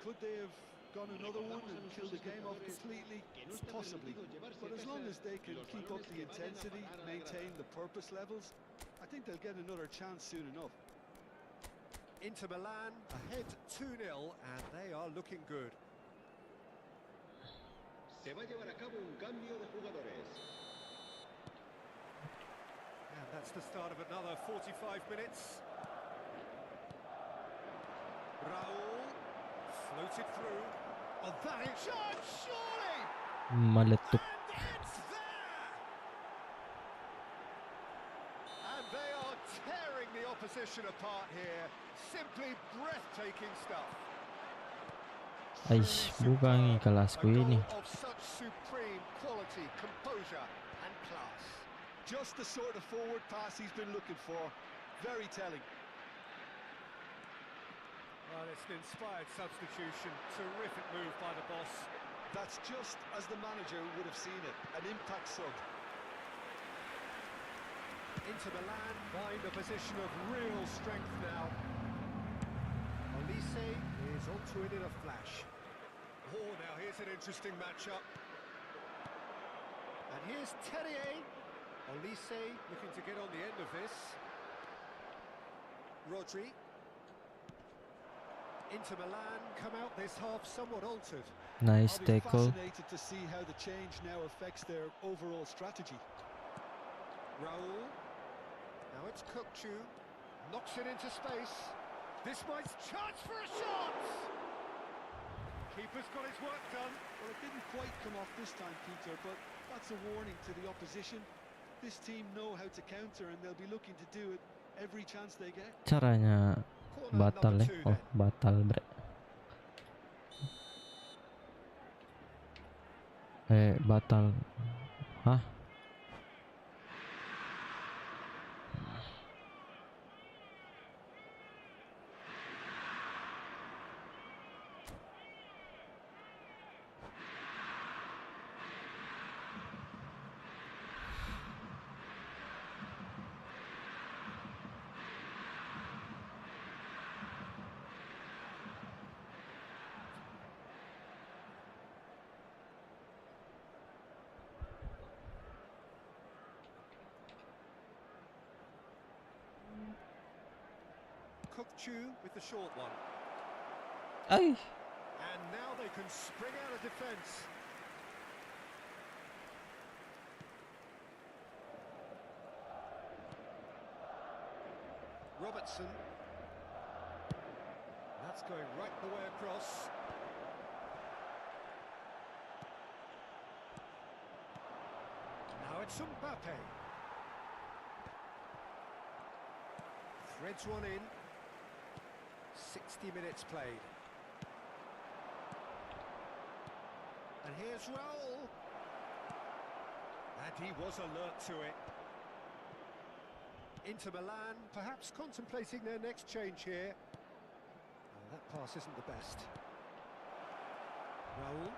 Could they have gone another one and killed the game off completely? Possibly. But as long as they can keep up the intensity, maintain the purpose levels, I think they'll get another chance soon enough. Inter Milan ahead 2-0 and they are looking good. Se va a llevar a cabo un cambio de jugadores. And that's the start of another 45 minutes. Raul floated through. Oh, that is shot, surely! Meletup. And it's there! And they are tearing the opposition apart here. Simply breathtaking stuff. Aish, Truly bukan superb. kelasku A ini. goal of such supreme quality, composure, and class. Just the sort of forward pass he's been looking for. Very telling. Well, it's an inspired substitution. Terrific move by the boss. That's just as the manager would have seen it. An impact sub. Into Milan, find a position of real strength now. Olise is onto it in a flash. Oh, now here's an interesting matchup. And here's Terrier. Olise looking to get on the end of this. Rodri. Into Milan, come out this half somewhat altered. Nice I'll be tackle. fascinated to see how the change now affects their overall strategy. Raul. Now it's Kukçu. Knocks it into space. This might chance for a shot! Keeper's got his work done. Well, it didn't quite come off this time, Peter, but that's a warning to the opposition. This team know how to counter and they'll be looking to do it every chance they get. Caranya Corner batal number ya. 2 Oh, then. batal bre. Batal. Hah? Kukçu with the short one. Ay. And now they can spring out of defence. Robertson. That's going right the way across. Now it's Mbappe. Threads one in. 60 minutes played. And here's Raul. And he was alert to it. Into Milan, perhaps contemplating their next change here. Oh, that pass isn't the best. Raul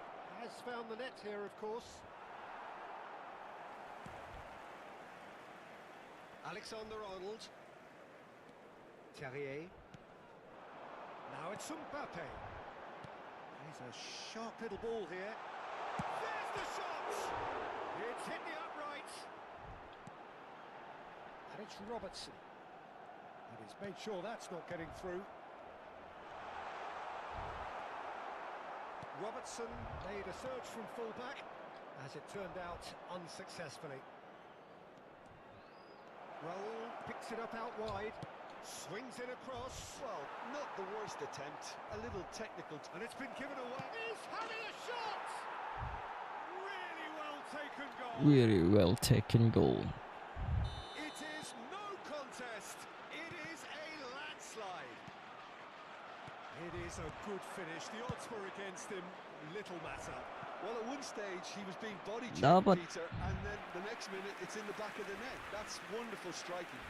has found the net here, of course. Alexander-Arnold. Terrier. Now it's Mbappe. He's a sharp little ball here. There's the shot! It's hit the upright. And it's Robertson. And he's made sure that's not getting through. Robertson made a surge from full-back, as it turned out unsuccessfully. Raul picks it up out wide, swings it across. Well, not the worst attempt. A little technical. And it's been given away. He's having a shot! Really well taken goal. Very well taken goal. It is no contest. It is a landslide. It is a good finish. The odds were against him. Little matter. Well, at one stage he was being body No, checked, but- Peter, and then the next minute it's in the back of the net. That's wonderful striking.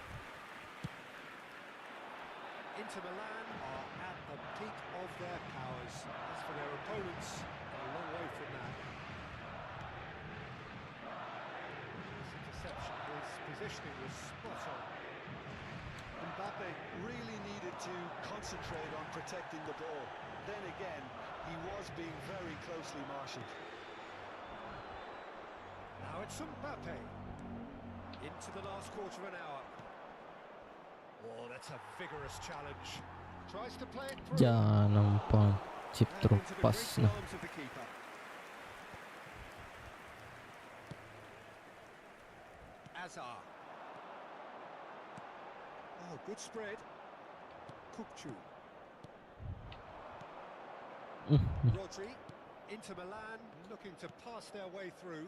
Inter Milan are at the peak of their powers. As for their opponents, a long way from that. This interception, his positioning was spot on. Mbappe really needed to concentrate on protecting the ball. Then again, he was being very closely marshalled. Now it's Mbappe. Into the last quarter of an hour. Oh, that's a vigorous challenge. Tries to play it through. Jangan nampak chip And into the terlepas graceful nah. arms of the keeper. Azar. Oh, good spread. Kukçu. Rodri. Inter Milan looking to pass their way through.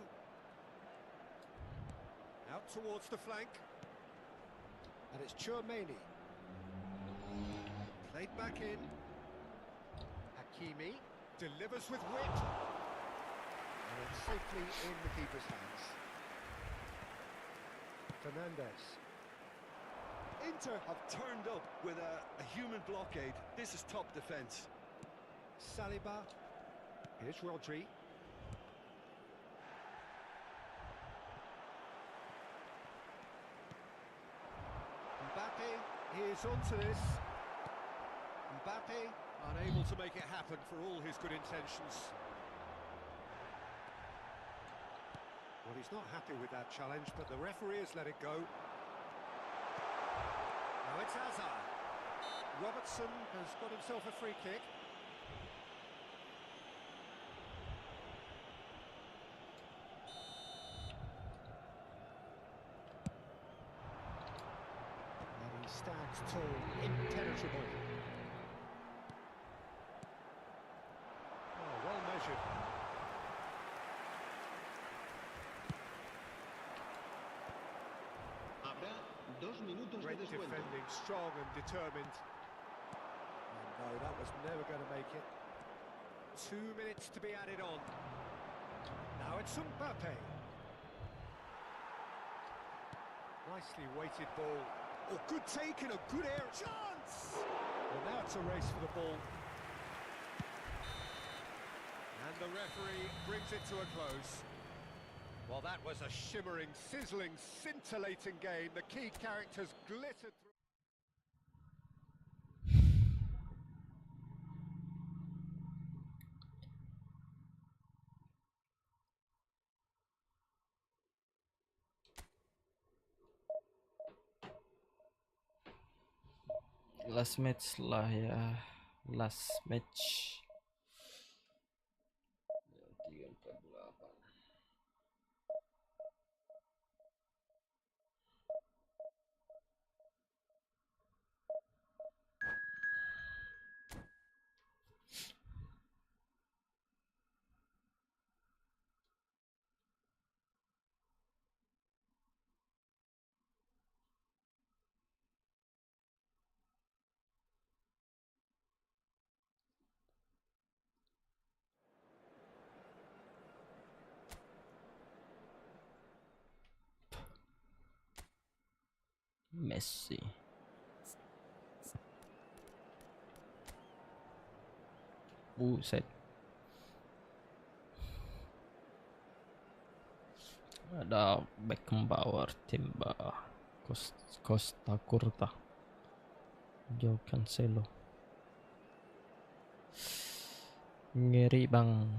Out towards the flank. And it's Tchouaméni. Played back in. Hakimi. Delivers with wit. And it's safely in the keeper's hands. Fernandez. Inter have turned up with a human blockade. This is top defence. Saliba. Here's Rodri. Mbappe is onto this. Mbappe unable to make it happen for all his good intentions. Well, he's not happy with that challenge, but the referee has let it go. Now it's Hazard. Robertson has got himself a free kick. And he stands tall, impenetrable. Oh, well measured. Habrá 2 minutos de Great descuento. defending, strong and determined. Oh, no, that was never going to make it. 2 minutes to be added on. Now it's Mbappe. Nicely weighted ball. Oh, good take and a good air. Chance! Well, now it's a race for the ball. And the referee brings it to a close. Well, that was a shimmering, sizzling, scintillating game. The key characters glittered through. Last match lah ya. Last match. 348. Messi. Buset. Ada Beckenbauer, Timba, Costa Curta, Joe Cancelo. Ngeri bang.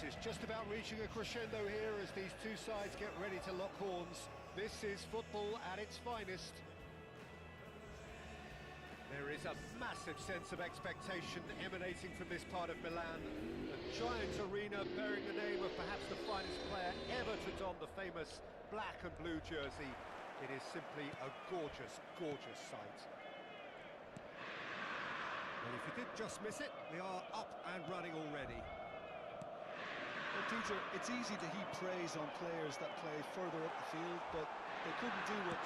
is just about reaching a crescendo here as these two sides get ready to lock horns. This is football at its finest. There is a massive sense of expectation emanating from this part of Milan. The giant arena bearing the name of perhaps the finest player ever to don the famous black and blue jersey. It is simply a gorgeous, gorgeous sight. And if you did just miss it, we are up and running already. Well, Peter, it's easy to heap praise on players that play further up the field, but they couldn't do what...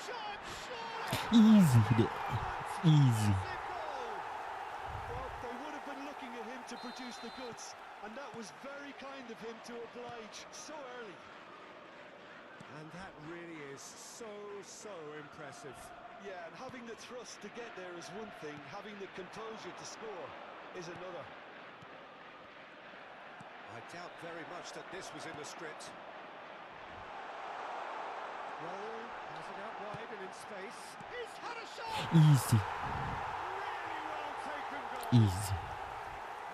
Easy there. Easy. Well, they would have been looking at him to produce the goods, and that was very kind of him to oblige so early. And that really is so impressive. Yeah, and having the thrust to get there is one thing, having the composure to score is another. I doubt very much that this was in the script. Roll, has it out wide and in space. He's had a shot! Easy. Really well taken goal. Easy.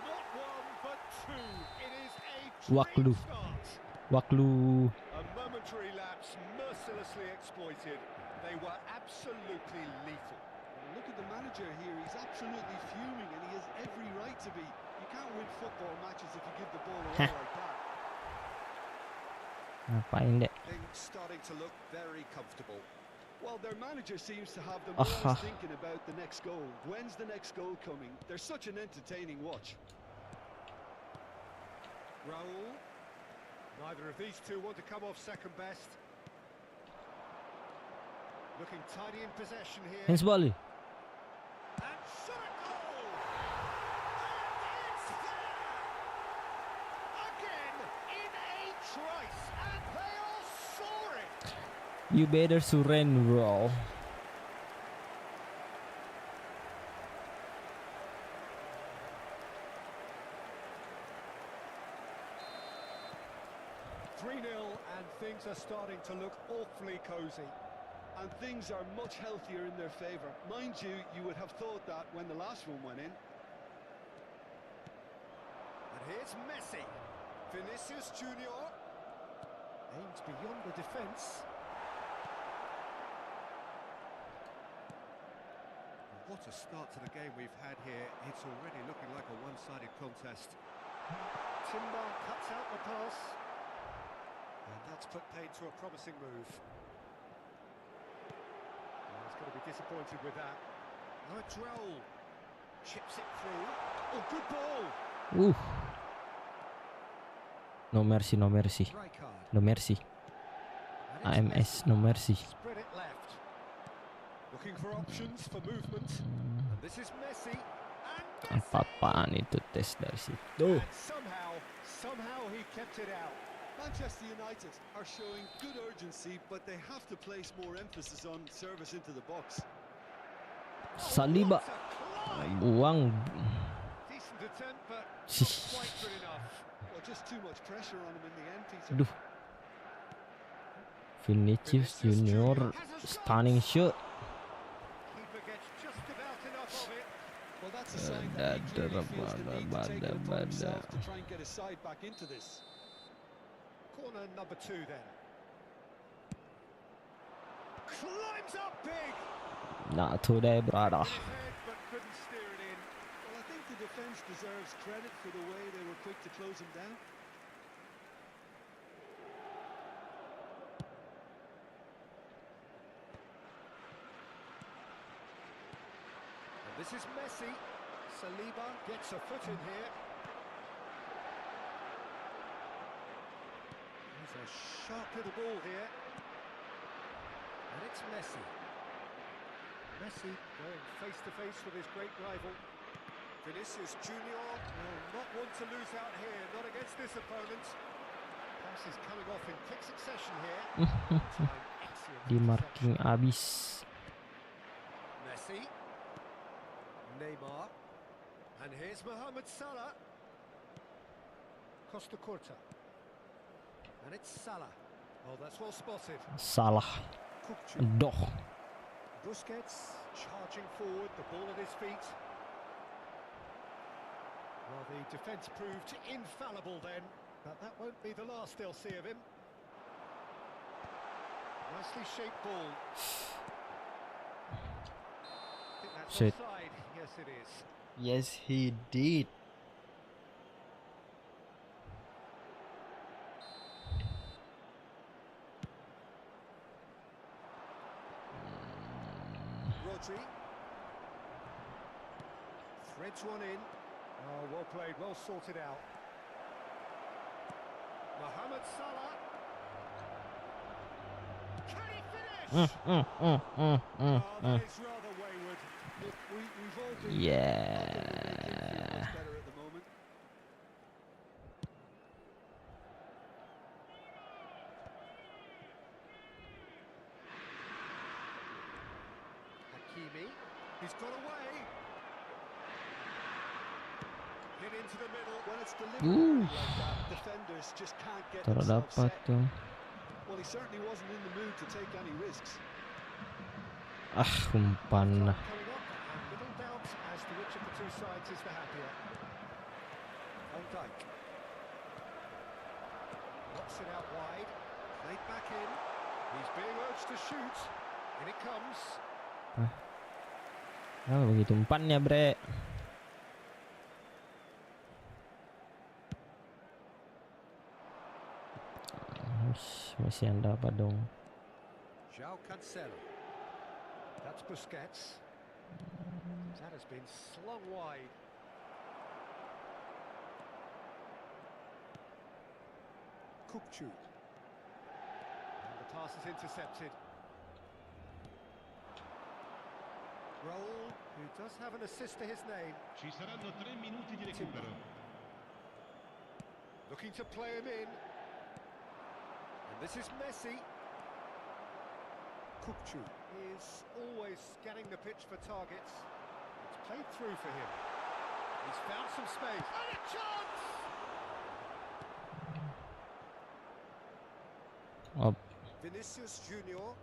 Not one, but two. It is a Waklu. dream start. Waklu. A momentary lapse mercilessly exploited. They were absolutely lethal. Look at the manager here, he's absolutely fuming, and he has every right to be. You can't win football matches if you give the ball away like that. Ngapain dek? Things starting to look very comfortable. Well, their manager seems to have them always thinking about the next goal. When's the next goal coming? They're such an entertaining watch. Raul. Neither of these two want to come off second best. Looking tidy in possession here. Hands volley. And shot a goal! And it's there! Again, in a trice, and they are soaring! You better surrender, bro. And things are starting to look awfully cosy. And things are much healthier in their favour. Mind you, you would have thought that when the last one went in. And here's Messi. Vinicius Junior aims beyond the defence. What a start to the game we've had here. It's already looking like a one-sided contest. Timber cuts out the pass. And that's put paid to a promising move. He's going to be disappointed with that. Now it's Raul. Chips it through. Oh, good ball! Ooh. No mercy, no mercy. Rijkaard. No mercy. And it's AMS, no mercy. Spread it left. Looking for options for movement. And this is Messi. And Messi! Apa-apaan itu tes dari situ? And somehow he kept it out. Manchester United are showing good urgency, but they have to place more emphasis on service into the box. Saliba. What a climb! Buang. Decent attempt, but not quite good enough. Well, just too much pressure on him in the end, Peter. Aduh. Vinicius Junior stunning shot. Keeper gets just about enough of it. Well, that's a sign that he clearly feels the need to take it upon himself to try and get his side back into this. Corner number 2 then. Climbs up big. Not today, brother. His head, but couldn't steer it in. Well, I think the defence deserves credit for the way they were quick to close him down. And this is Messi. Saliba gets a foot in here. There's a sharp little ball here. And it's Messi. Messi going face to face with his great rival. Vinicius Junior will not want to lose out here, not against this opponent. Pass is coming off in quick succession here. Excellent Di marking abis. Messi. Neymar. And here's Mohamed Salah. Costa Curta. And it's Salah. Oh, that's well spotted. Salah. Doh. Busquets charging forward, the ball at his feet. Well, the defence proved infallible then. But that won't be the last they'll see of him. Nicely shaped ball. I think that's Shit. offside. Yes, it is. Yes, he did. Rodri. Threads one in. Oh, well played, well sorted out. Mohamed Salah. Can he finish? Oh, that is rather wayward. Look, we've all been Yeah. much better at the moment. Hakimi. He's got away. Hit into the middle. When it's delivered like that, defenders just can't get Taruh themselves dapat set. tuh. Well, he certainly wasn't in the mood to take any risks. Ah, umpan. Coming up, and little doubt as to which of the two sides is the happier. Van Dijk. Knocks it out wide. Played back in. He's being urged to shoot. In it comes. Ah, begitu umpannya, bre. Masih anda apa dong? João Cancelo. That's Busquets. That has been slung wide. Kukçu. And the pass is intercepted. Raul, who does have an assist to his name. Ci saranno 3 minuti di recupero. Looking to play him in. And this is Messi. Kukçu is always scanning the pitch for targets. It's played through for him. He's found some space. And a chance! Up. Vinicius Junior.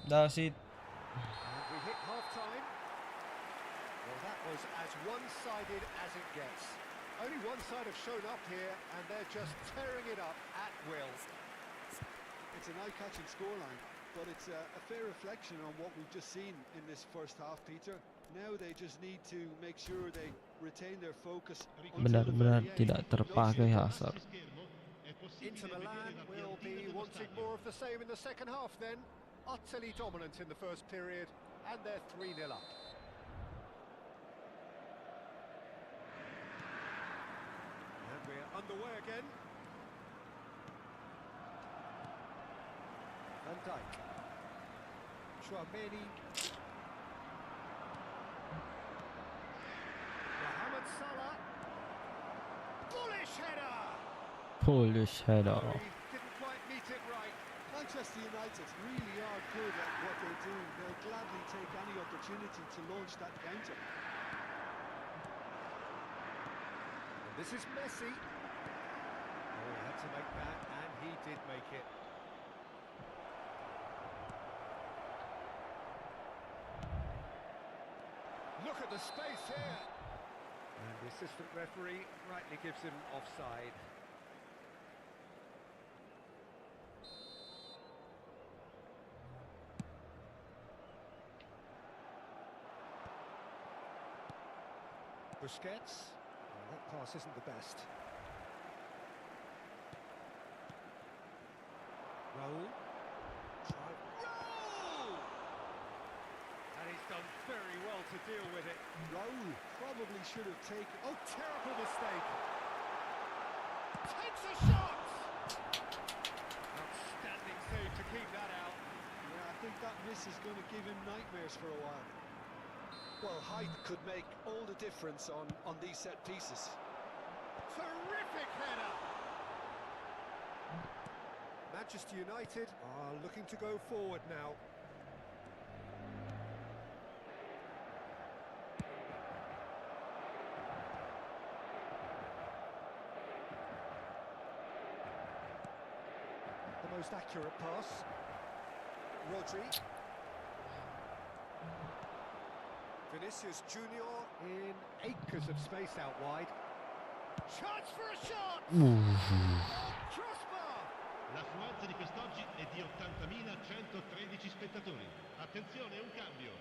That's it. And we hit half-time. Well, that was as one-sided as it gets. Only one side have shown up here, and they're just tearing it up at will. It's an eye-catching scoreline, but it's a fair reflection on what we've just seen in this first half, Peter. Now they just need to make sure they retain their focus. Benar-benar tidak terpakai Hazard. Inter Milan will be wanting more of the same in the second half then. Utterly dominant in the first period, and they're 3-0 up. And we're underway again. Van Dijk. Chouameni. Mohamed Salah. Bullish header! Polish header. He didn't quite meet it right. Manchester United really are good at what they do. They'll gladly take any opportunity to launch that counter. And this is Messi. Oh, he had to make that, and he did make it. Look at the space here. And the assistant referee rightly gives him offside. Busquets. Oh, that pass isn't the best. Raul. Raul! And he's done very well to deal with it. Raul probably should have taken... Oh, terrible mistake. Takes a shot! Outstanding save to keep that out. Yeah, I think that miss is going to give him nightmares for a while. Well, height could make all the difference on these set pieces. Terrific header! Manchester United are looking to go forward now. The most accurate pass. Rodri. Vinicius Junior in acres of space out wide. Chance for a shot! Crossbar! L'affluenza di quest'oggi è di 80.113 spettatori. Attenzione, un cambio.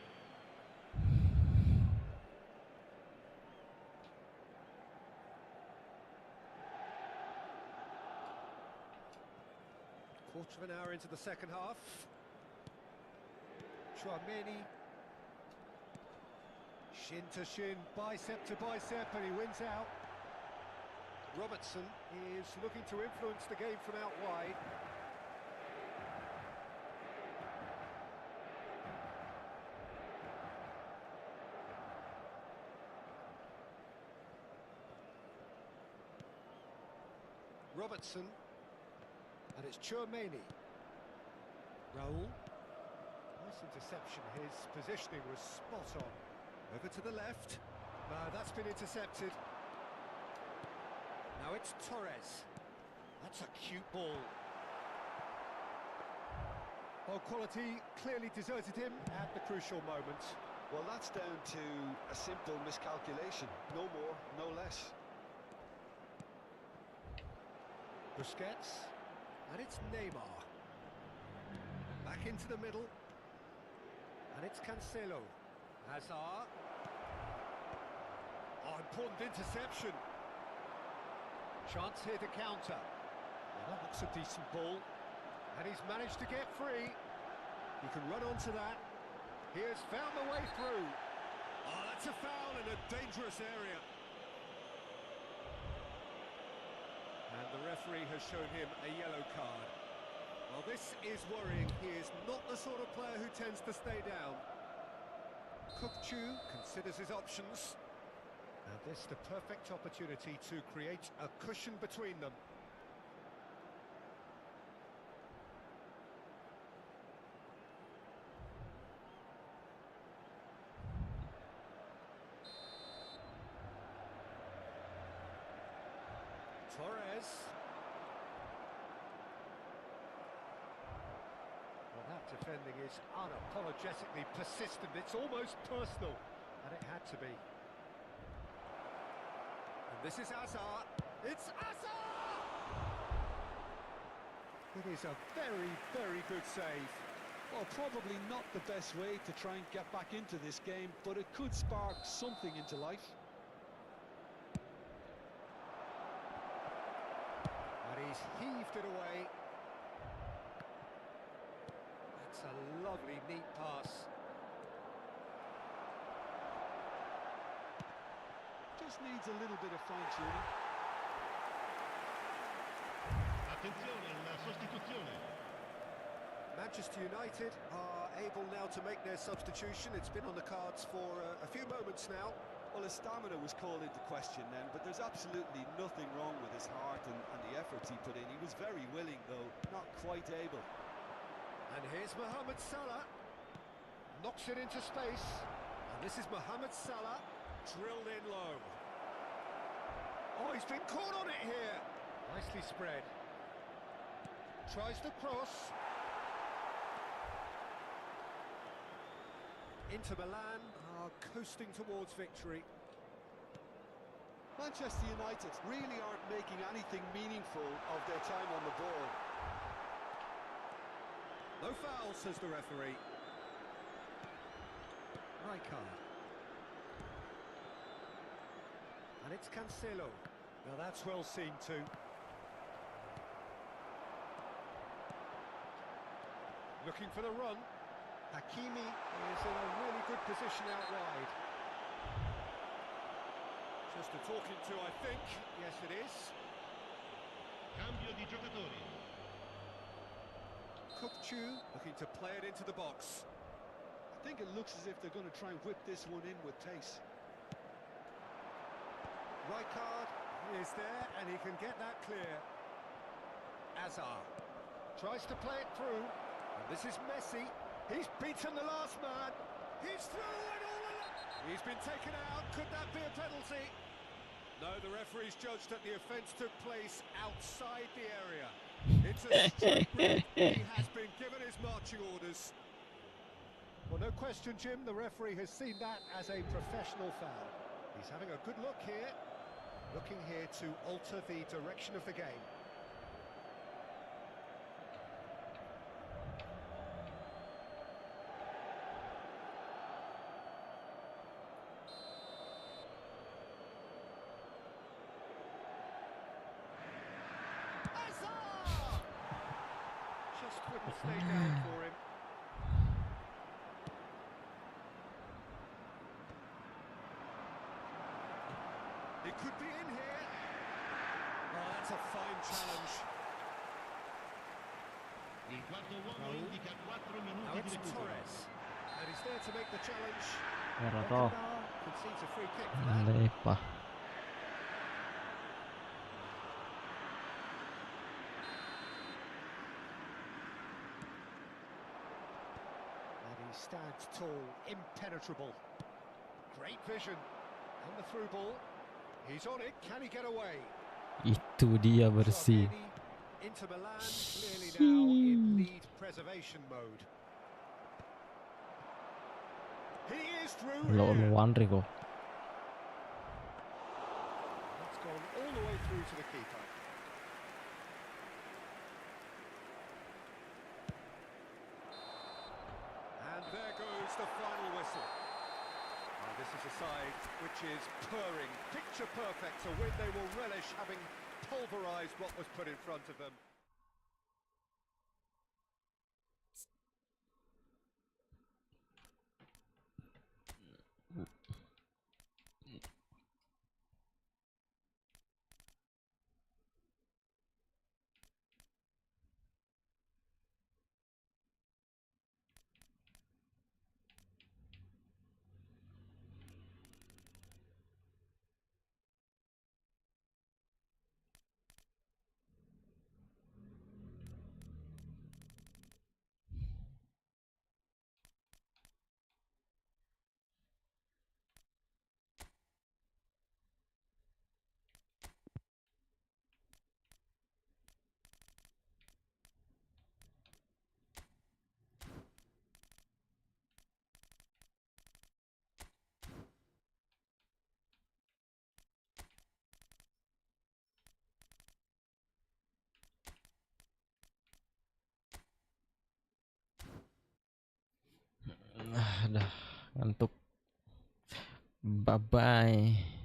Quarter of an hour into the second half. Chouameni. Shin to shin, bicep to bicep, and he wins out. Robertson is looking to influence the game from out wide. Robertson. And it's Chouameni. Raul. Nice interception. His positioning was spot on. Over to the left. That's been intercepted. Now it's Torres. That's a cute ball. Oh, quality clearly deserted him at the crucial moment. Well, that's down to a simple miscalculation. No more, no less. Busquets. And it's Neymar. Back into the middle. And it's Cancelo. Hazard. Oh, important interception. Chance here to counter. Well, that looks a decent ball. And he's managed to get free. He can run onto that. He has found the way through. Oh, that's a foul in a dangerous area. And the referee has shown him a yellow card. Well, this is worrying. He is not the sort of player who tends to stay down. Kukchu considers his options. And this the perfect opportunity to create a cushion between them. Torres. Well, that defending is unapologetically persistent. It's almost personal, and it had to be. And this is Hazard. It's Hazard! It is a very, very good save. Well, probably not the best way to try and get back into this game, but it could spark something into life. And he's heaved it away. That's a lovely, neat pass. Just needs a little bit of fine-tuning. Attenzione, la sostituzione. Manchester United are able now to make their substitution. It's been on the cards for a few moments now. Well, his stamina was called into question then, but there's absolutely nothing wrong with his heart and the efforts he put in. He was very willing, though, not quite able. And here's Mohamed Salah. Knocks it into space. And this is Mohamed Salah. Drilled in low. Oh, he's been caught on it here. Nicely spread. Tries to cross. Inter Milan are coasting towards victory. Manchester United really aren't making anything meaningful of their time on the ball. No foul, says the referee. Rijkaard. And it's Cancelo. Now that's well seen too. Looking for the run. Hakimi is in a really good position out wide. Just a talking to, I think. Yes, it is. Cambio di giocatori. Kukchu looking to play it into the box. I think it looks as if they're going to try and whip this one in with pace. Rijkaard is there and he can get that clear. Hazard tries to play it through. And this is Messi. He's beaten the last man. He's through and all along. He's been taken out. Could that be a penalty? No, the referee's judged that the offence took place outside the area. It's a straight red. He has been given his marching orders. Well, no question, Jim, the referee has seen that as a professional foul. He's having a good look here. Looking here to alter the direction of the game. Just wouldn't stay down for him. It could be in here. Oh, that's a fine challenge. Il quarto uomo Raul. indica 4 Now minuti di it's recupero. Torres. And he's there to make the challenge. Merah toh. Concedes a free kick for that. Lepa. And he stands tall, impenetrable. Great vision. And the through ball. He's on it. Can he get away? Itu dia bersih. Sargini into Milan, clearly now in lead preservation mode. He is through Lawan here. Wanri kok. It's gone all the way through to the keeper. And there goes the final whistle. Well, this is a side which is purring, picture perfect, a win they will relish, having pulverised what was put in front of them. Dah ngantuk. Bye bye.